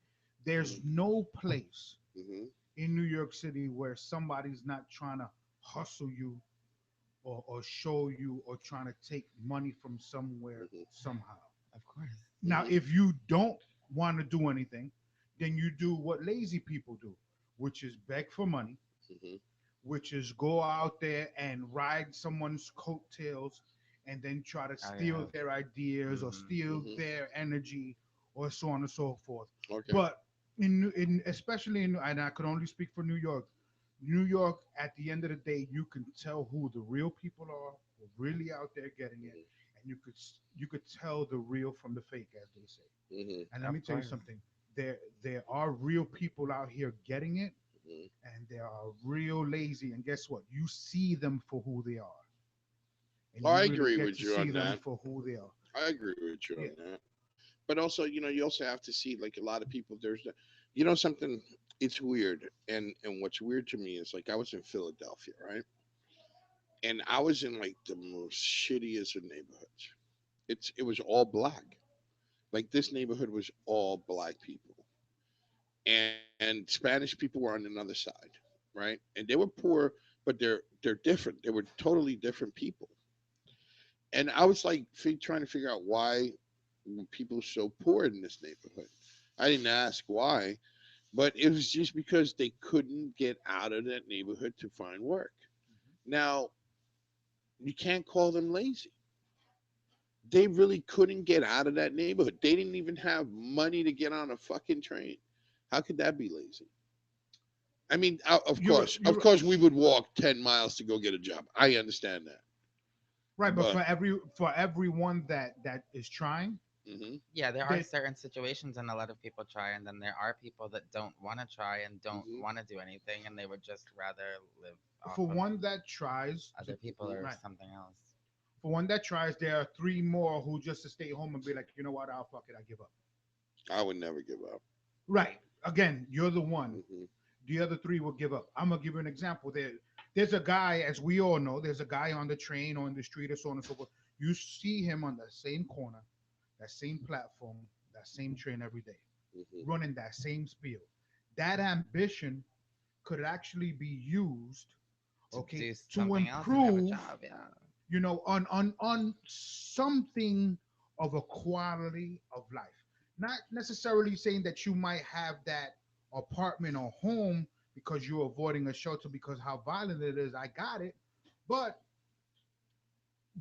Speaker 2: There's
Speaker 1: Hmm.
Speaker 2: no place
Speaker 1: Hmm.
Speaker 2: in New York City where somebody's not trying to hustle you or show you or trying to take money from somewhere
Speaker 1: Hmm.
Speaker 2: somehow.
Speaker 4: Of course.
Speaker 2: Now,
Speaker 1: Hmm.
Speaker 2: if you don't want to do anything, then you do what lazy people do, which is beg for money,
Speaker 1: Hmm.
Speaker 2: which is go out there and ride someone's coattails and then try to
Speaker 4: Oh yeah.
Speaker 2: steal their ideas or
Speaker 4: Hmm.
Speaker 2: steal
Speaker 1: Hmm.
Speaker 2: their energy or so on and so forth.
Speaker 1: Okay.
Speaker 2: But in especially in and I could only speak for New York. New York, at the end of the day, you can tell who the real people are, who are really out there getting it, and you could tell the real from the fake, as they say.
Speaker 1: Hmm.
Speaker 2: And let
Speaker 4: Of
Speaker 2: me tell you
Speaker 4: course.
Speaker 2: something. There are real people out here getting it,
Speaker 1: Hmm.
Speaker 2: and they are real lazy. And guess what? You see them for who they are, and you
Speaker 1: I
Speaker 2: really
Speaker 1: agree
Speaker 2: get
Speaker 1: with
Speaker 2: to
Speaker 1: you
Speaker 2: see
Speaker 1: on
Speaker 2: them
Speaker 1: that.
Speaker 2: for who they are.
Speaker 1: I agree with you on
Speaker 2: Yeah.
Speaker 1: that. But also, you also have to see like a lot of people. Something. It's weird, and what's weird to me is like I was in Philadelphia, right? And I was in like the most shittiest of neighborhoods. It was all black. Like this neighborhood was all black people, and Spanish people were on another side, right? And they were poor, but they're different. They were totally different people. And I was like trying to figure out why were people so poor in this neighborhood. I didn't ask why, but it was just because they couldn't get out of that neighborhood to find work. Now, you can't call them lazy. They really couldn't get out of that neighborhood. They didn't even have money to get on a fucking train. How could that be lazy? I mean, of
Speaker 2: You're-
Speaker 1: course,
Speaker 2: you're-
Speaker 1: we would walk 10 miles to go get a job. I understand that.
Speaker 2: right, but
Speaker 1: But
Speaker 2: for everyone that is trying,
Speaker 1: mhm,
Speaker 4: Yeah, there are
Speaker 2: They-
Speaker 4: certain situations, and a lot of people try, and then there are people that don't want to try and don't
Speaker 1: Mhm.
Speaker 4: want to do anything, and they would just rather live off
Speaker 2: for
Speaker 4: of
Speaker 2: one that tries,
Speaker 4: other people or
Speaker 2: right.
Speaker 4: something else.
Speaker 2: For one that tries, there are three more who just to stay home and be like, you know what, I'll fuck it, I give up.
Speaker 1: I would never give up.
Speaker 2: Right. Again, you're the one.
Speaker 1: Mhm.
Speaker 2: The other three will give up. I'm gonna give you an example. There's a guy, as we all know, there's a guy on the train or in the street or so on and so forth. You see him on the same corner, that same platform, that same train every day,
Speaker 1: Mhm.
Speaker 2: running that same spiel. That ambition could actually be used,
Speaker 4: To
Speaker 2: okay,
Speaker 4: do
Speaker 2: to
Speaker 4: something else and have a
Speaker 2: improve,
Speaker 4: job, yeah.
Speaker 2: you know, on something of a quality of life. Not necessarily saying that you might have that apartment or home because you're avoiding a shelter because how violent it is. I got it, but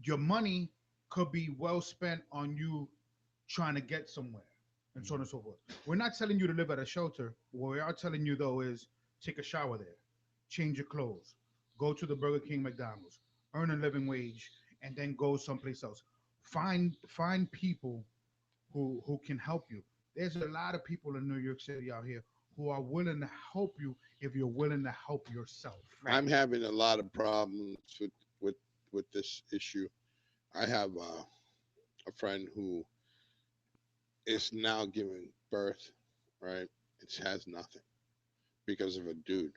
Speaker 2: your money could be well spent on you trying to get somewhere and so on and so forth. We're not telling you to live at a shelter. What we are telling you though is take a shower there, change your clothes, go to the Burger King, McDonald's, earn a living wage, and then go someplace else. Find people who can help you. There's a lot of people in New York City out here who are willing to help you if you're willing to help yourself.
Speaker 4: Right.
Speaker 1: I'm having a lot of problems with this issue. I have a friend who is now giving birth, right? It has nothing because of a dude,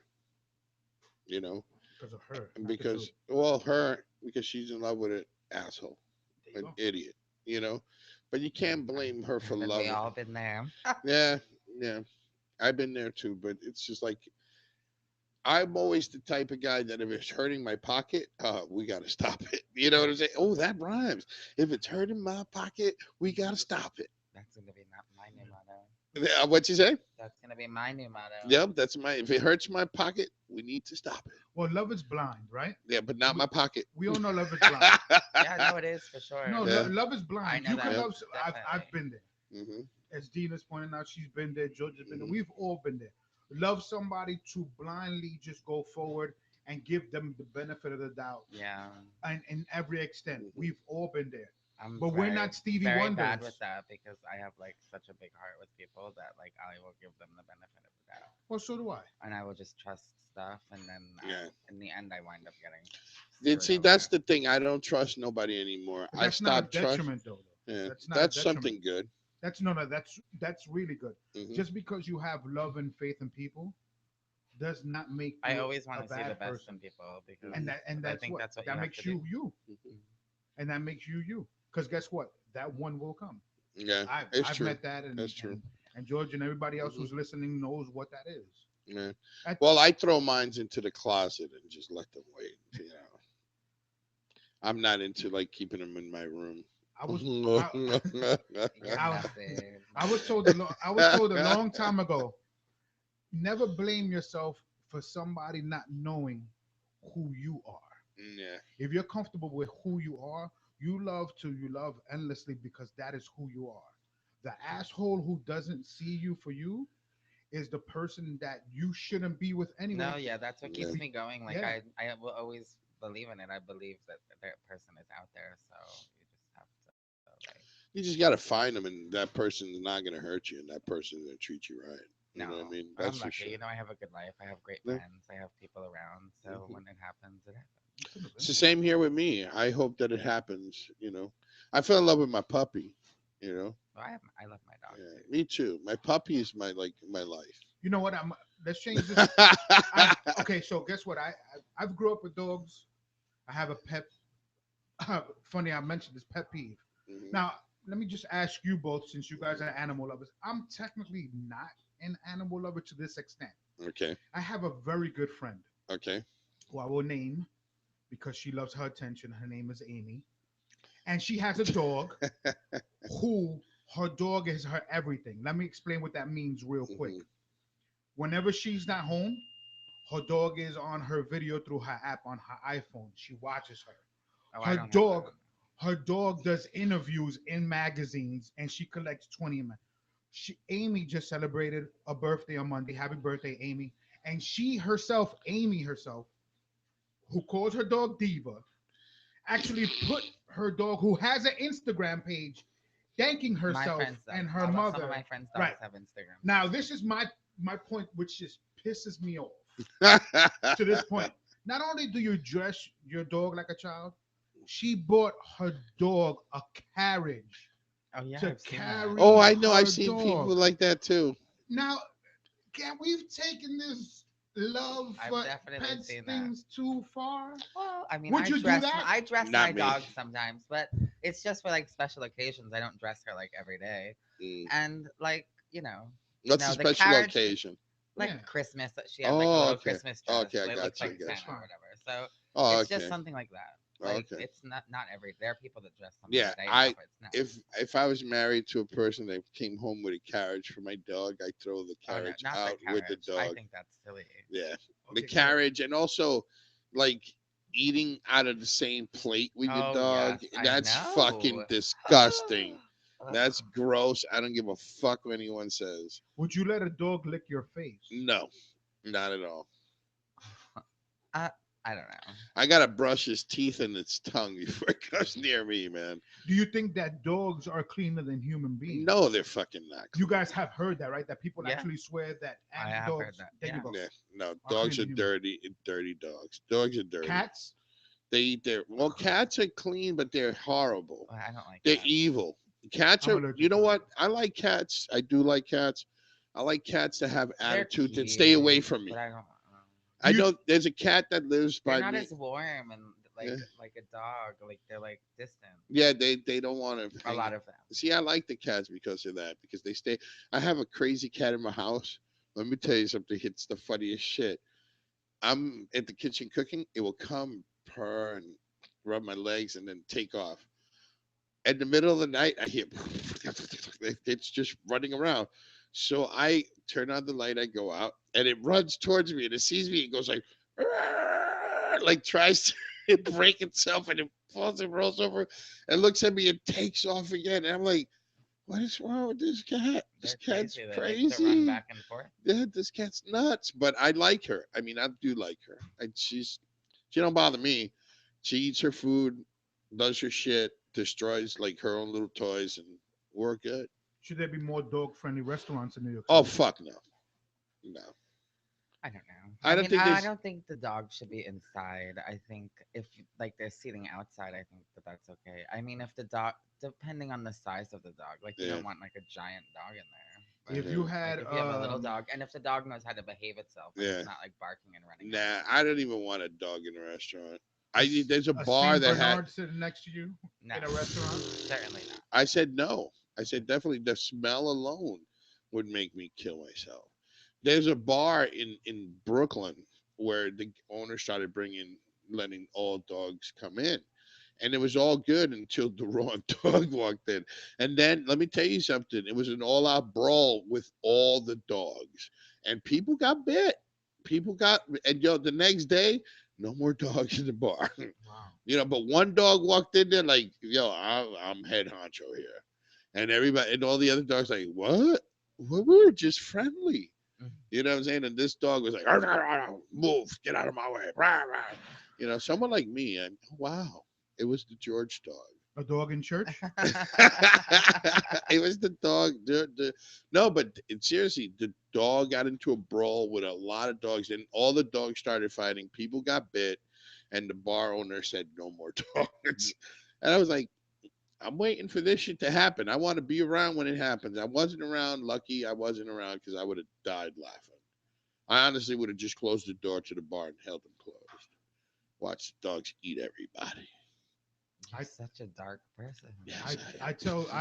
Speaker 1: you know,
Speaker 2: Because of her.
Speaker 1: and
Speaker 2: not the
Speaker 1: because
Speaker 2: dude.
Speaker 1: well, her because she's in love with an asshole,
Speaker 2: There you
Speaker 1: an
Speaker 2: go.
Speaker 1: idiot, you know. But you can't blame her for
Speaker 4: Haven't we
Speaker 1: loving.
Speaker 4: all been there?
Speaker 1: Yeah, yeah, I've been there too. But it's just like I'm always the type of guy that if it's hurting my pocket, we gotta stop it. You know what I'm saying? Oh, that rhymes. If it's hurting my pocket, we gotta stop it.
Speaker 4: That's gonna be not my new motto.
Speaker 1: Yeah, what you say?
Speaker 4: That's gonna be my new motto.
Speaker 1: Yep, that's my. If it hurts my pocket, we need to stop it.
Speaker 2: Well, love is blind, right?
Speaker 1: Yeah, but not my pocket.
Speaker 2: We all know love is blind.
Speaker 4: Yeah, no, it is for sure.
Speaker 2: No,
Speaker 1: Yeah.
Speaker 2: love is blind.
Speaker 4: I know
Speaker 2: You can
Speaker 4: that,
Speaker 2: love. I've
Speaker 4: definitely.
Speaker 2: been there.
Speaker 1: hmm
Speaker 2: As Dina's pointing out, she's been there. George has been there.
Speaker 1: Mhm.
Speaker 2: We've all been there. Love somebody to blindly just go forward and give them the benefit of the doubt,
Speaker 4: Yeah,
Speaker 2: and in every extent,
Speaker 1: Mhm.
Speaker 2: we've all been there.
Speaker 4: I'm
Speaker 2: But we're
Speaker 4: very,
Speaker 2: not Stevie
Speaker 4: very bad
Speaker 2: Wonders.
Speaker 4: with that because I have like such a big heart with people that like I will give them the benefit of the doubt,
Speaker 2: Well, so do I.
Speaker 4: and I will just trust stuff, and then
Speaker 1: Yeah.
Speaker 4: in the end I wind up getting.
Speaker 1: Then see,
Speaker 4: screwed
Speaker 1: that's
Speaker 4: over.
Speaker 1: the thing. I don't trust nobody anymore.
Speaker 2: But
Speaker 1: I
Speaker 2: that's not a
Speaker 1: stopped trust.
Speaker 2: detriment, though.
Speaker 1: Yeah,
Speaker 2: That's not a
Speaker 1: that's
Speaker 2: detriment.
Speaker 1: something good.
Speaker 2: That's no, no. That's really good.
Speaker 1: Mhm.
Speaker 2: Just because you have love and faith in people does not make
Speaker 4: I
Speaker 2: you
Speaker 4: always want
Speaker 2: a
Speaker 4: to see the
Speaker 2: bad
Speaker 4: best
Speaker 2: person.
Speaker 4: in people because
Speaker 2: And
Speaker 4: I
Speaker 2: that's
Speaker 4: think
Speaker 2: what
Speaker 4: that's what
Speaker 2: that
Speaker 4: you
Speaker 2: makes
Speaker 4: have to
Speaker 2: you
Speaker 4: do.
Speaker 2: you,
Speaker 1: Mhm.
Speaker 2: and that makes you you. Because guess what? That one will come.
Speaker 1: Yeah,
Speaker 2: I've
Speaker 1: it's
Speaker 2: I've
Speaker 1: true.
Speaker 2: met that, and
Speaker 1: That's true.
Speaker 2: and George and everybody else
Speaker 1: Mhm.
Speaker 2: who's listening knows what that is.
Speaker 1: Yeah.
Speaker 2: That-
Speaker 1: Well, I throw mines into the closet and just let them wait. You know, I'm not into like keeping them in my room.
Speaker 2: I was
Speaker 4: You're
Speaker 2: I-
Speaker 4: nothing.
Speaker 2: I was told I was told a long time ago. Never blame yourself for somebody not knowing who you are.
Speaker 1: Yeah.
Speaker 2: If you're comfortable with who you are, you love endlessly because that is who you are. The asshole who doesn't see you for you is the person that you shouldn't be with anyway.
Speaker 4: No, yeah, that's what keeps
Speaker 1: Yeah.
Speaker 4: me going. Like
Speaker 2: Yeah.
Speaker 4: I will always believe in it. I believe that that person is out there, so you just have to like.
Speaker 1: You just got to find them, and that person's not going to hurt you, and that person's going to treat you right. You
Speaker 4: No,
Speaker 1: know what I mean?
Speaker 4: I'm
Speaker 1: That's for
Speaker 4: lucky.
Speaker 1: sure.
Speaker 4: You know, I have a good life. I have great
Speaker 1: Yeah.
Speaker 4: friends. I have people around. So
Speaker 1: Mhm.
Speaker 4: when it happens, it happens.
Speaker 1: It's the same here with me. I hope that it happens. You know, I fell in love with my puppy. You know,
Speaker 4: Well, I love my dog
Speaker 1: yeah,
Speaker 4: too.
Speaker 1: me too. My puppy is my life.
Speaker 2: You know what? Let's change this. Okay, so guess what? I've grew up with dogs. I have a pet. Funny, I mentioned this pet peeve.
Speaker 1: Mhm.
Speaker 2: Now, let me just ask you both, since you guys are animal lovers. I'm technically not an animal lover to this extent.
Speaker 1: Okay.
Speaker 2: I have a very good friend
Speaker 1: Okay.
Speaker 2: who I will name because she loves her attention. Her name is Amy, and she has a dog who her dog is her everything. Let me explain what that means real quick.
Speaker 1: Mhm.
Speaker 2: Whenever she's not home, her dog is on her video through her app on her iPhone. She watches her.
Speaker 4: Oh,
Speaker 2: Her
Speaker 4: I don't have
Speaker 2: dog-
Speaker 4: that.
Speaker 2: Her dog does interviews in magazines, and she collects 20 of them. Amy just celebrated a birthday on Monday. Happy birthday, Amy! and she herself, Amy herself, who calls her dog Diva, actually put her dog, who has an Instagram page, thanking
Speaker 4: My
Speaker 2: herself
Speaker 4: friends,
Speaker 2: and her
Speaker 4: although some of
Speaker 2: mother.
Speaker 4: my friends' dogs
Speaker 2: Right
Speaker 4: have Instagram.
Speaker 2: now, this is my point, which just pisses me off to this point. Not only do you dress your dog like a child, she bought her dog a carriage
Speaker 4: Oh yeah,
Speaker 2: to
Speaker 4: I've seen that.
Speaker 2: carry
Speaker 1: Oh, I know. I've
Speaker 2: her
Speaker 1: seen people
Speaker 2: dog.
Speaker 1: like that too.
Speaker 2: Now, can we've taken this love
Speaker 4: I've
Speaker 2: for
Speaker 4: definitely
Speaker 2: pets
Speaker 4: seen that.
Speaker 2: things too far?
Speaker 4: Well, I mean,
Speaker 2: Would you do that?
Speaker 4: I dress my
Speaker 1: Not me.
Speaker 4: dog sometimes, but it's just for like special occasions. I don't dress her like every day.
Speaker 1: Mm.
Speaker 4: And like,
Speaker 1: What's a
Speaker 4: the
Speaker 1: special
Speaker 4: carriage,
Speaker 1: occasion?
Speaker 4: like
Speaker 2: Yeah,
Speaker 4: Christmas, that she has like a
Speaker 1: Oh,
Speaker 4: little
Speaker 1: okay.
Speaker 4: Christmas dress.
Speaker 1: Okay, I
Speaker 4: It
Speaker 1: got
Speaker 4: looks
Speaker 1: you. I
Speaker 4: like
Speaker 1: got
Speaker 2: that's
Speaker 4: Santa
Speaker 1: you.
Speaker 4: or
Speaker 2: fine.
Speaker 4: whatever. So
Speaker 1: Oh,
Speaker 4: it's just
Speaker 1: okay.
Speaker 4: something like that. Like
Speaker 1: Okay.
Speaker 4: it's not every. There are people that dress them
Speaker 1: Yeah,
Speaker 4: every day
Speaker 1: I
Speaker 4: now, but it's not.
Speaker 1: if I was married to a person that came home with a carriage for my dog, I'd throw the
Speaker 4: Oh no,
Speaker 1: carriage
Speaker 4: not the
Speaker 1: out with the
Speaker 4: carriage. I
Speaker 1: dog.
Speaker 4: think that's silly.
Speaker 1: Yeah, the
Speaker 2: Okay, good.
Speaker 1: carriage, and also like eating out of the same plate with your
Speaker 4: Oh
Speaker 1: dog.
Speaker 4: yes, I
Speaker 1: That's fucking
Speaker 4: know.
Speaker 1: disgusting.
Speaker 4: Ugh.
Speaker 1: That's gross. I don't give a fuck what anyone says.
Speaker 2: Would you let a dog lick your face?
Speaker 1: No, not at all.
Speaker 4: I I don't know.
Speaker 1: I gotta brush his teeth and its tongue before it comes near me, man.
Speaker 2: Do you think that dogs are cleaner than human beings?
Speaker 1: No, they're fucking not.
Speaker 2: You
Speaker 1: Clean.
Speaker 2: guys have heard that, right? That people
Speaker 4: Yeah,
Speaker 2: actually swear that
Speaker 4: I
Speaker 2: and
Speaker 4: have heard
Speaker 2: dogs.
Speaker 4: that.
Speaker 2: There you
Speaker 4: Yeah.
Speaker 2: go.
Speaker 1: Yeah, no,
Speaker 2: Are
Speaker 1: dogs
Speaker 2: cleaner
Speaker 1: are
Speaker 2: than human.
Speaker 1: dirty, dirty dogs. Dogs are dirty.
Speaker 2: Cats.
Speaker 1: They eat their well, cats are clean, but they're horrible.
Speaker 4: Well, I don't like
Speaker 1: They're
Speaker 4: cats.
Speaker 1: evil. Cats
Speaker 2: I'm
Speaker 1: are. You
Speaker 2: allergic
Speaker 1: know
Speaker 2: to
Speaker 1: what?
Speaker 2: them.
Speaker 1: I like cats. I do like cats. I like cats that have
Speaker 4: They're
Speaker 1: attitude and stay away
Speaker 4: cute,
Speaker 1: from
Speaker 4: but
Speaker 1: me.
Speaker 4: I don't.
Speaker 1: I
Speaker 2: You
Speaker 1: know there's a cat that lives
Speaker 4: They're
Speaker 1: by
Speaker 4: not
Speaker 1: me.
Speaker 4: as warm and
Speaker 1: Yeah,
Speaker 4: like a dog. Like they're like distant.
Speaker 1: yeah, they don't want to
Speaker 4: A
Speaker 1: hang.
Speaker 4: lot of them.
Speaker 1: See, I like the cats because of that. Because they stay. I have a crazy cat in my house. Let me tell you something. It's the funniest shit. I'm at the kitchen cooking. It will come purr and rub my legs and then take off. In the middle of the night, I hear it's just running around. So I turn on the light, I go out, and it runs towards me, and it sees me, it goes like tries to break itself, and it falls and rolls over, and looks at me and takes off again. And I'm like, what is wrong with this cat? This
Speaker 4: They're
Speaker 1: cat's
Speaker 4: crazy. They like to run
Speaker 1: crazy.
Speaker 4: back and forth.
Speaker 1: Yeah, this cat's nuts. But I like her. I mean, I do like her. She don't bother me. She eats her food, does her shit, destroys like her own little toys, and we're good.
Speaker 2: Should there be more dog-friendly restaurants in New York
Speaker 1: Oh
Speaker 2: City?
Speaker 1: fuck no, no.
Speaker 4: I don't know.
Speaker 1: I don't think
Speaker 4: I
Speaker 1: there's.
Speaker 4: don't think the dog should be inside. I think if like they're seating outside, I think that that's okay. I mean, if the dog, depending on the size of the dog, like you
Speaker 1: Yeah.
Speaker 4: don't want like a giant dog in there.
Speaker 2: If
Speaker 4: But
Speaker 2: you
Speaker 1: Yeah.
Speaker 2: had,
Speaker 4: like if you have a little dog, and if the dog knows how to behave itself, and
Speaker 1: Yeah.
Speaker 4: it's not like barking and running
Speaker 1: Nah,
Speaker 4: around.
Speaker 1: I don't even want a dog in a restaurant.
Speaker 2: a, s-
Speaker 1: There's a
Speaker 2: a
Speaker 1: bar
Speaker 2: Saint
Speaker 1: that had.
Speaker 2: Bernard sitting next to you
Speaker 4: No,
Speaker 2: in a restaurant,
Speaker 4: certainly not.
Speaker 1: I said no. I said definitely the smell alone would make me kill myself. There's a bar in Brooklyn where the owner started letting all dogs come in. And it was all good until the wrong dog walked in. And then let me tell you something. It was an all-out brawl with all the dogs. And people got bit. People got and the next day, no more dogs in the bar.
Speaker 2: wow.
Speaker 1: But one dog walked in there like, I'm head honcho here. And everybody and all the other dogs like, what? Well, we were just friendly.
Speaker 4: Mhm.
Speaker 1: You know what I'm saying? And this dog was like, "Arr, arr, arr, move, get out of my way. Rah, rah." Someone like me, wow, it was the George dog.
Speaker 2: A dog in church?
Speaker 1: It was the dog. No, but seriously, the dog got into a brawl with a lot of dogs, and all the dogs started fighting. People got bit, and the bar owner said, no more dogs. And I was like, I'm waiting for this shit to happen. I want to be around when it happens. I wasn't around. Lucky I wasn't around because I would have died laughing. I honestly would have just closed the door to the bar and held them closed. Watch the dogs eat everybody.
Speaker 4: You're
Speaker 2: I-
Speaker 4: such a dark person.
Speaker 1: Yes,
Speaker 2: I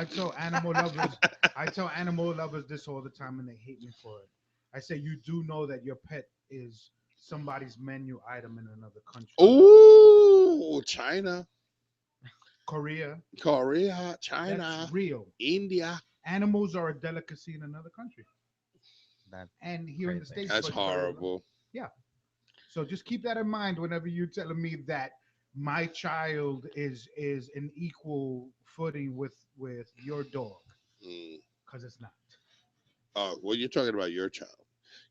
Speaker 2: tell animal lovers I tell animal lovers this all the time and they hate me for it. I say you do know that your pet is somebody's menu item in another country.
Speaker 1: Ooh, China,
Speaker 2: Korea,
Speaker 1: Korea, China,
Speaker 2: that's real.
Speaker 1: India.
Speaker 2: Animals are a delicacy in another country.
Speaker 4: That's
Speaker 2: And here in the
Speaker 4: crazy.
Speaker 2: States,
Speaker 1: That's
Speaker 2: it's very low.
Speaker 1: horrible.
Speaker 2: Yeah. So just keep that in mind whenever you're telling me that my child is an equal footing with your dog,
Speaker 1: Mm.
Speaker 2: because it's not.
Speaker 1: Oh, well, you're talking about your child.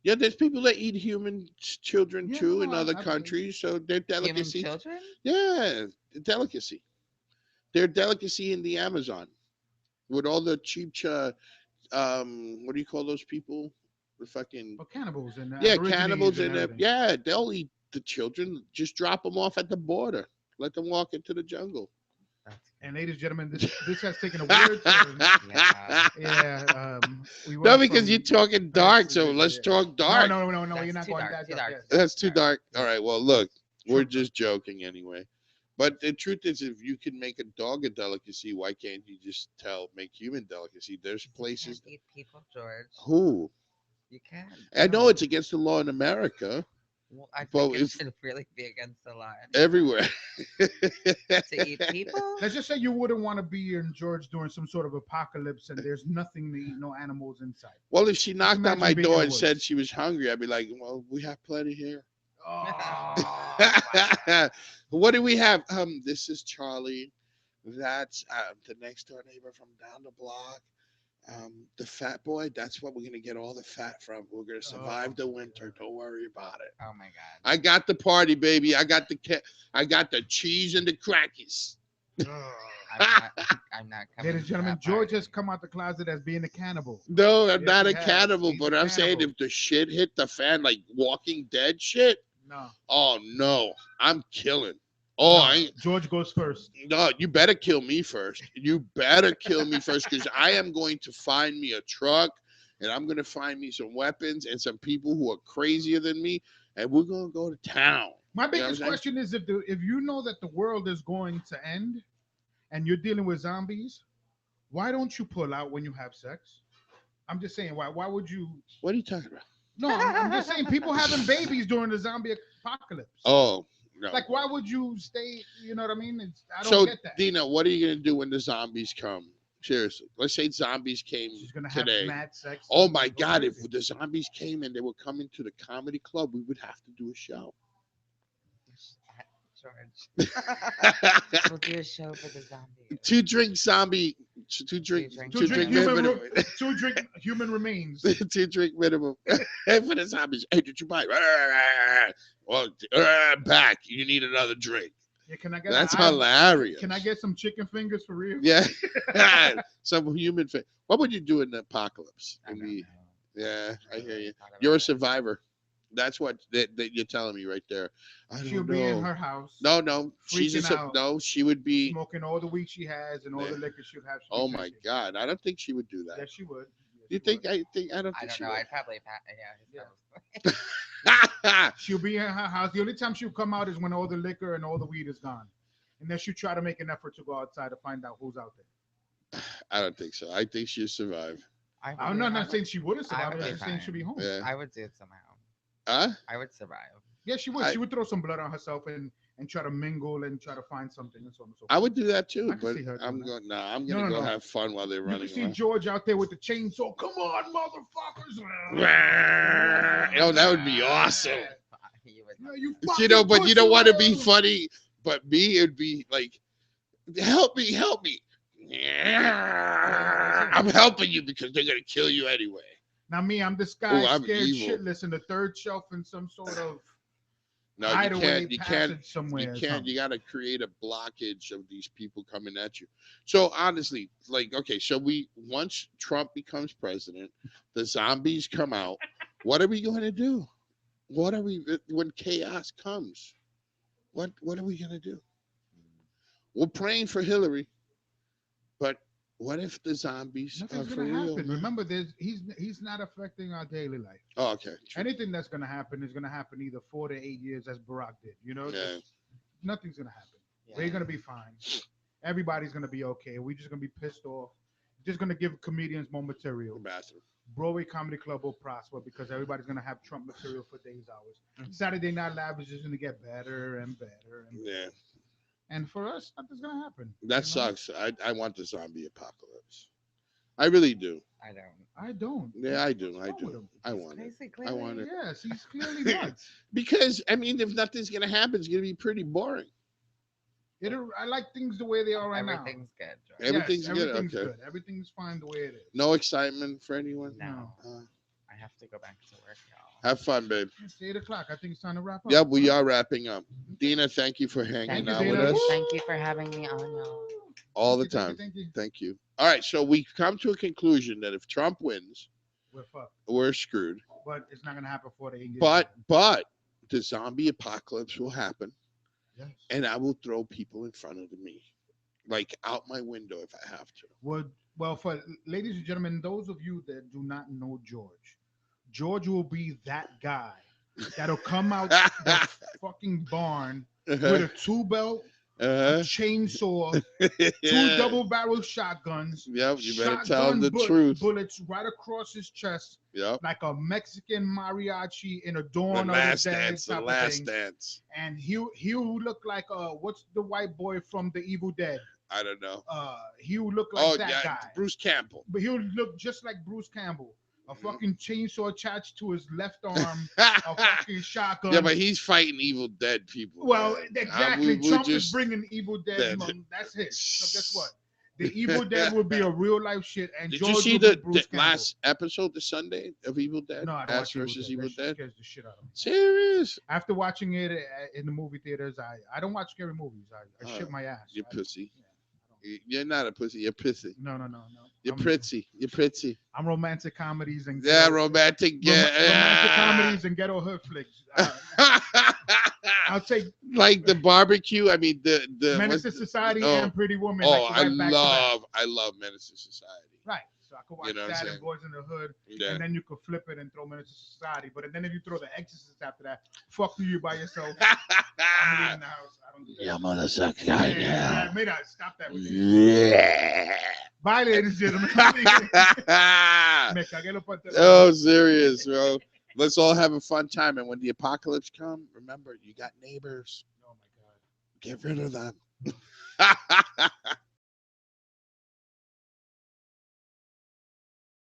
Speaker 1: Yeah, there's people that eat human children
Speaker 2: Yeah,
Speaker 1: too
Speaker 2: no,
Speaker 1: in other
Speaker 2: I've
Speaker 1: countries, so they're
Speaker 4: Human
Speaker 1: delicacy.
Speaker 4: children?
Speaker 1: Yeah, delicacy. They're delicacy in the Amazon with all the cheap. What do you call those people? The fucking
Speaker 2: but cannibals and
Speaker 1: yeah,
Speaker 2: aborigines
Speaker 1: cannibals
Speaker 2: and
Speaker 1: and
Speaker 2: everything.
Speaker 1: yeah, they'll eat the children. Just drop them off at the border. Let them walk into the jungle.
Speaker 4: That's
Speaker 2: And ladies and gentlemen, this has taken a weird turn.
Speaker 4: yeah.
Speaker 2: Yeah, we
Speaker 1: No,
Speaker 2: went
Speaker 1: because you're
Speaker 2: from
Speaker 1: talking dark, so let's talk
Speaker 2: no,
Speaker 1: dark.
Speaker 2: no, no, no. You're
Speaker 4: That's
Speaker 2: not
Speaker 4: too
Speaker 2: going
Speaker 4: dark.
Speaker 2: that
Speaker 4: Too
Speaker 2: dark.
Speaker 4: dark.
Speaker 2: Yes,
Speaker 4: Too dark.
Speaker 1: That's
Speaker 4: Too
Speaker 1: too
Speaker 4: dark.
Speaker 1: dark. All right, well, look, we're
Speaker 2: Trump.
Speaker 1: just joking anyway. But the truth is, if you can make a dog a delicacy, why can't you just make human delicacy? There's
Speaker 4: You
Speaker 1: places.
Speaker 4: can't eat people, George.
Speaker 1: Who?
Speaker 4: You can.
Speaker 1: I know
Speaker 2: No.
Speaker 1: it's against the law in America,
Speaker 4: Well, I
Speaker 1: but
Speaker 4: think it
Speaker 1: if
Speaker 4: should really be against the law
Speaker 1: everywhere.
Speaker 4: to eat people.
Speaker 2: Let's just say you wouldn't want to be in George during some sort of apocalypse and there's nothing to eat, no animals inside.
Speaker 1: Well, if she knocked on
Speaker 2: imagine
Speaker 1: my
Speaker 2: being in
Speaker 1: door
Speaker 2: the
Speaker 1: and said
Speaker 2: woods.
Speaker 1: she was hungry, I'd be like, "Well, we have plenty here."
Speaker 2: Oh, wow.
Speaker 1: What do we have? This is Charlie. That's the next door neighbor from down the block. The fat boy. That's what we're gonna get all the fat from. We're gonna survive the winter. Don't worry about it.
Speaker 4: Oh my god.
Speaker 1: I got the party, baby. I got the cheese and the crackers.
Speaker 4: I'm not coming.
Speaker 2: Ladies and
Speaker 4: to
Speaker 2: gentlemen,
Speaker 4: that
Speaker 2: George
Speaker 4: party.
Speaker 2: has come out the closet as being a cannibal.
Speaker 1: No, I'm
Speaker 2: Yes,
Speaker 1: not
Speaker 2: he
Speaker 1: a
Speaker 2: has.
Speaker 1: cannibal,
Speaker 2: He's
Speaker 1: but
Speaker 2: a
Speaker 1: I'm saying
Speaker 2: cannibal.
Speaker 1: if the shit hit the fan like Walking Dead shit,
Speaker 2: No,
Speaker 1: oh no, I'm killing. Oh,
Speaker 2: no.
Speaker 1: I ain't,
Speaker 2: George goes first.
Speaker 1: no, you better kill me first. You better kill me first because I am going to find me a truck and I'm going to find me some weapons and some people who are crazier than me and we're going to go to town.
Speaker 2: My
Speaker 1: You know what I'm
Speaker 2: biggest
Speaker 1: saying?
Speaker 2: question is if you know that the world is going to end and you're dealing with zombies, why don't you pull out when you have sex? I'm just saying, why would you?
Speaker 1: What are you talking about?
Speaker 2: No, I'm just saying people having babies during the zombie apocalypse.
Speaker 1: Oh, no.
Speaker 2: Like, why would you stay? You know what I mean? I don't
Speaker 1: So,
Speaker 2: get that.
Speaker 1: Dina, what are you going to do when the zombies come? Seriously. Let's say zombies came
Speaker 2: She's gonna have
Speaker 1: today.
Speaker 2: mad sex.
Speaker 1: Oh
Speaker 2: and
Speaker 1: my
Speaker 2: go
Speaker 1: God! If
Speaker 2: crazy.
Speaker 1: the zombies came and they were coming to the comedy club, we would have to do a show.
Speaker 4: George. We'll do a show for the zombies.
Speaker 1: two drink zombie, two drink,
Speaker 4: drink
Speaker 1: two drink
Speaker 2: human
Speaker 1: minimum,
Speaker 2: two drink human remains.
Speaker 1: two drink minimum for the zombies. Hey, did you buy? Well, back. You need another drink.
Speaker 2: Yeah, can I get?
Speaker 1: That's
Speaker 2: a-
Speaker 1: hilarious.
Speaker 2: Can I get some chicken fingers for real?
Speaker 1: Yeah, some human. What would you do in the apocalypse?
Speaker 4: I don't know.
Speaker 1: Yeah, I hear you.
Speaker 4: Thought about
Speaker 1: You're a
Speaker 4: it.
Speaker 1: survivor. That's what that you're telling me right there. I don't
Speaker 2: She'll
Speaker 1: know.
Speaker 2: be in her house.
Speaker 1: No, she's
Speaker 2: freaking out.
Speaker 1: no. She would be.
Speaker 2: Smoking all the weed she has and all the
Speaker 1: Yeah.
Speaker 2: liquor she'll have.
Speaker 1: Oh my God! I don't think she would do that.
Speaker 2: Yes, she would. Yes,
Speaker 1: You
Speaker 2: she
Speaker 1: think?
Speaker 2: would.
Speaker 1: I don't
Speaker 4: I
Speaker 1: think
Speaker 4: don't
Speaker 1: she
Speaker 4: know.
Speaker 1: would.
Speaker 4: I'd probably his
Speaker 2: Yeah.
Speaker 4: house.
Speaker 2: She'll be in her house. The only time she'll come out is when all the liquor and all the weed is gone, and then she'll try to make an effort to go outside to find out who's out there.
Speaker 1: I don't think so. I think she'll survive.
Speaker 2: I'm not saying she wouldn't
Speaker 4: I
Speaker 2: survive.
Speaker 4: would
Speaker 2: I'm
Speaker 4: be
Speaker 2: just saying
Speaker 4: fine.
Speaker 2: she'll be home.
Speaker 1: Yeah.
Speaker 4: I would do it somehow.
Speaker 1: Huh?
Speaker 4: I would survive.
Speaker 2: Yeah, she would.
Speaker 1: I-
Speaker 2: She would throw some blood on herself and try to mingle and try to find something and so on and so forth.
Speaker 1: I would do that too,
Speaker 2: I can
Speaker 1: but
Speaker 2: see her doing
Speaker 1: I'm
Speaker 2: that.
Speaker 1: going. Nah, I'm
Speaker 2: No,
Speaker 1: gonna
Speaker 2: no,
Speaker 1: go
Speaker 2: no.
Speaker 1: have fun while they're
Speaker 2: You
Speaker 1: running
Speaker 2: can see
Speaker 1: around.
Speaker 2: George out there with the chainsaw. Come on, motherfuckers!
Speaker 1: Oh, that would be awesome.
Speaker 4: You would
Speaker 2: Yeah,
Speaker 4: love
Speaker 2: you
Speaker 4: that.
Speaker 1: You know,
Speaker 2: fucking
Speaker 1: but you don't
Speaker 2: pussy
Speaker 1: want to be
Speaker 2: will.
Speaker 1: funny. But me, it'd be like, help me, help me. I'm helping you because they're gonna kill you anyway.
Speaker 2: Now me, I'm this guy
Speaker 1: Oh, I'm
Speaker 2: scared
Speaker 1: evil.
Speaker 2: shitless in the third shelf in some sort of
Speaker 1: No, you
Speaker 2: hideaway
Speaker 1: can't. You can't.
Speaker 2: passage somewhere.
Speaker 1: You
Speaker 2: or
Speaker 1: can't.
Speaker 2: something.
Speaker 1: You got to create a blockage of these people coming at you. So honestly, like, okay, so once Trump becomes president, the zombies come out. What are we going to do? What are we when chaos comes? What are we going to do? We're praying for Hillary, but what if the zombies are
Speaker 2: Nothing's
Speaker 1: for
Speaker 2: gonna
Speaker 1: real?
Speaker 2: happen.
Speaker 1: man?
Speaker 2: Remember, he's not affecting our daily life.
Speaker 1: Oh, okay. True.
Speaker 2: Anything that's gonna happen is gonna happen either 4 to 8 years, as Barack did. You know,
Speaker 1: Yeah.
Speaker 2: nothing's gonna happen.
Speaker 4: Yeah.
Speaker 2: We're gonna be fine. Everybody's gonna be okay. We're just gonna be pissed off. Just gonna give comedians more
Speaker 1: The
Speaker 2: material.
Speaker 1: bathroom.
Speaker 2: Broadway Comedy Club will prosper because everybody's gonna have Trump material for days, hours.
Speaker 4: Mhm.
Speaker 2: Saturday Night Live is just gonna get better and better.
Speaker 1: Yeah,
Speaker 2: And for us, nothing's gonna happen.
Speaker 1: that
Speaker 2: you know?
Speaker 1: sucks. I want the zombie apocalypse. I really do.
Speaker 4: I don't.
Speaker 2: I don't.
Speaker 1: Yeah, I do. I
Speaker 2: What's wrong with
Speaker 1: do.
Speaker 2: him?
Speaker 1: I want it.
Speaker 4: Crazy,
Speaker 1: I
Speaker 4: clearly.
Speaker 1: want it.
Speaker 2: Yes, he's clearly nuts.
Speaker 1: Because I mean, if nothing's gonna happen, it's gonna be pretty boring.
Speaker 2: I like things the way they are right now.
Speaker 4: Everything's good. George.
Speaker 1: Everything's good,
Speaker 2: Everything's
Speaker 1: okay.
Speaker 2: good. Everything's fine the way it is.
Speaker 1: No excitement for anyone.
Speaker 4: No.
Speaker 1: Uh,
Speaker 4: I have to go back to work, y'all.
Speaker 1: Have fun, babe.
Speaker 2: It's 8 o'clock. I think it's time to wrap up.
Speaker 1: Yeah, we are wrapping up. Dina, thank you for
Speaker 4: Thank
Speaker 1: hanging
Speaker 2: you,
Speaker 1: out with
Speaker 2: Dina.
Speaker 1: us
Speaker 4: Thank you for having me on, y'all.
Speaker 1: all the
Speaker 2: Thank you,
Speaker 1: time.
Speaker 2: Thank you.
Speaker 1: Thank you. All right, so we come to a conclusion that if Trump wins,
Speaker 2: We're fucked.
Speaker 1: we're screwed.
Speaker 2: But it's not gonna happen for the 8 years.
Speaker 1: But the zombie apocalypse will happen,
Speaker 2: Yes.
Speaker 1: and I will throw people in front of me, like out my window if I have to.
Speaker 2: Well, for ladies and gentlemen, those of you that do not know George, George will be that guy that'll come out the fucking barn with a tool belt, a chainsaw, two double-barrel shotguns.
Speaker 1: Yep, you better tell him the truth.
Speaker 2: Bullets right across his chest,
Speaker 1: Yep.
Speaker 2: like a Mexican mariachi in a
Speaker 1: The
Speaker 2: Dawn of the
Speaker 1: last
Speaker 2: Dead
Speaker 1: dance. The
Speaker 2: type of
Speaker 1: last
Speaker 2: thing.
Speaker 1: dance.
Speaker 2: And he'll look like what's the white boy from The Evil Dead?
Speaker 1: I don't know.
Speaker 2: He'll look like that
Speaker 1: yeah,
Speaker 2: guy.
Speaker 1: Bruce Campbell.
Speaker 2: But he'll look just like Bruce Campbell. A fucking chainsaw attached to his left arm, a fucking shotgun.
Speaker 1: Yeah, but he's fighting Evil Dead people.
Speaker 2: Well,
Speaker 1: man.
Speaker 2: exactly.
Speaker 1: We
Speaker 2: Trump is
Speaker 1: just-
Speaker 2: bringing Evil Dead.
Speaker 1: Dead.
Speaker 2: That's his. So guess what? The Evil Dead will be a real life shit. And
Speaker 1: Did
Speaker 2: George
Speaker 1: you see
Speaker 2: will be
Speaker 1: the
Speaker 2: Bruce Campbell.
Speaker 1: last episode, the Sunday of Evil Dead?
Speaker 2: No, I don't
Speaker 1: Ash
Speaker 2: watch Evil
Speaker 1: versus
Speaker 2: Dead.
Speaker 1: Evil
Speaker 2: That shit
Speaker 1: Dead.
Speaker 2: scares the shit out of me.
Speaker 1: Serious?
Speaker 2: After watching it in the movie theaters, I don't watch scary movies. I shit my ass.
Speaker 1: You pussy.
Speaker 2: I don't-
Speaker 1: You're not a pussy. You're pissy.
Speaker 2: No.
Speaker 1: You're
Speaker 2: I'm-
Speaker 1: pretty. You're pretty.
Speaker 2: I'm romantic comedies and
Speaker 1: Yeah,
Speaker 2: ghetto-
Speaker 1: romantic.
Speaker 2: romantic comedies and ghetto hood flicks. I'll take
Speaker 1: Like the barbecue. I mean the
Speaker 2: Menace to
Speaker 1: what's-
Speaker 2: Society
Speaker 1: oh.
Speaker 2: and Pretty Woman.
Speaker 1: Oh,
Speaker 2: like,
Speaker 1: I
Speaker 2: right back to back.
Speaker 1: love Menace to Society.
Speaker 2: Right. So I could watch
Speaker 1: You know what I'm
Speaker 2: that
Speaker 1: saying?
Speaker 2: and Boys in the Hood,
Speaker 1: Yeah.
Speaker 2: and then you could flip it and throw Menace to Society. But then if you throw The Exorcist after that, fuck you by yourself. I'm leaving the house. I don't do that.
Speaker 1: Yeah, mother suck
Speaker 2: Yeah,
Speaker 1: guy now.
Speaker 2: made that. Stop that with it.
Speaker 1: Yeah.
Speaker 2: Bye, ladies and gentlemen. Me cagué los pantalones.
Speaker 1: Oh, serious, bro. Let's all have a fun time. And when the apocalypse come, remember you got neighbors.
Speaker 2: Oh my God.
Speaker 1: Get rid of them.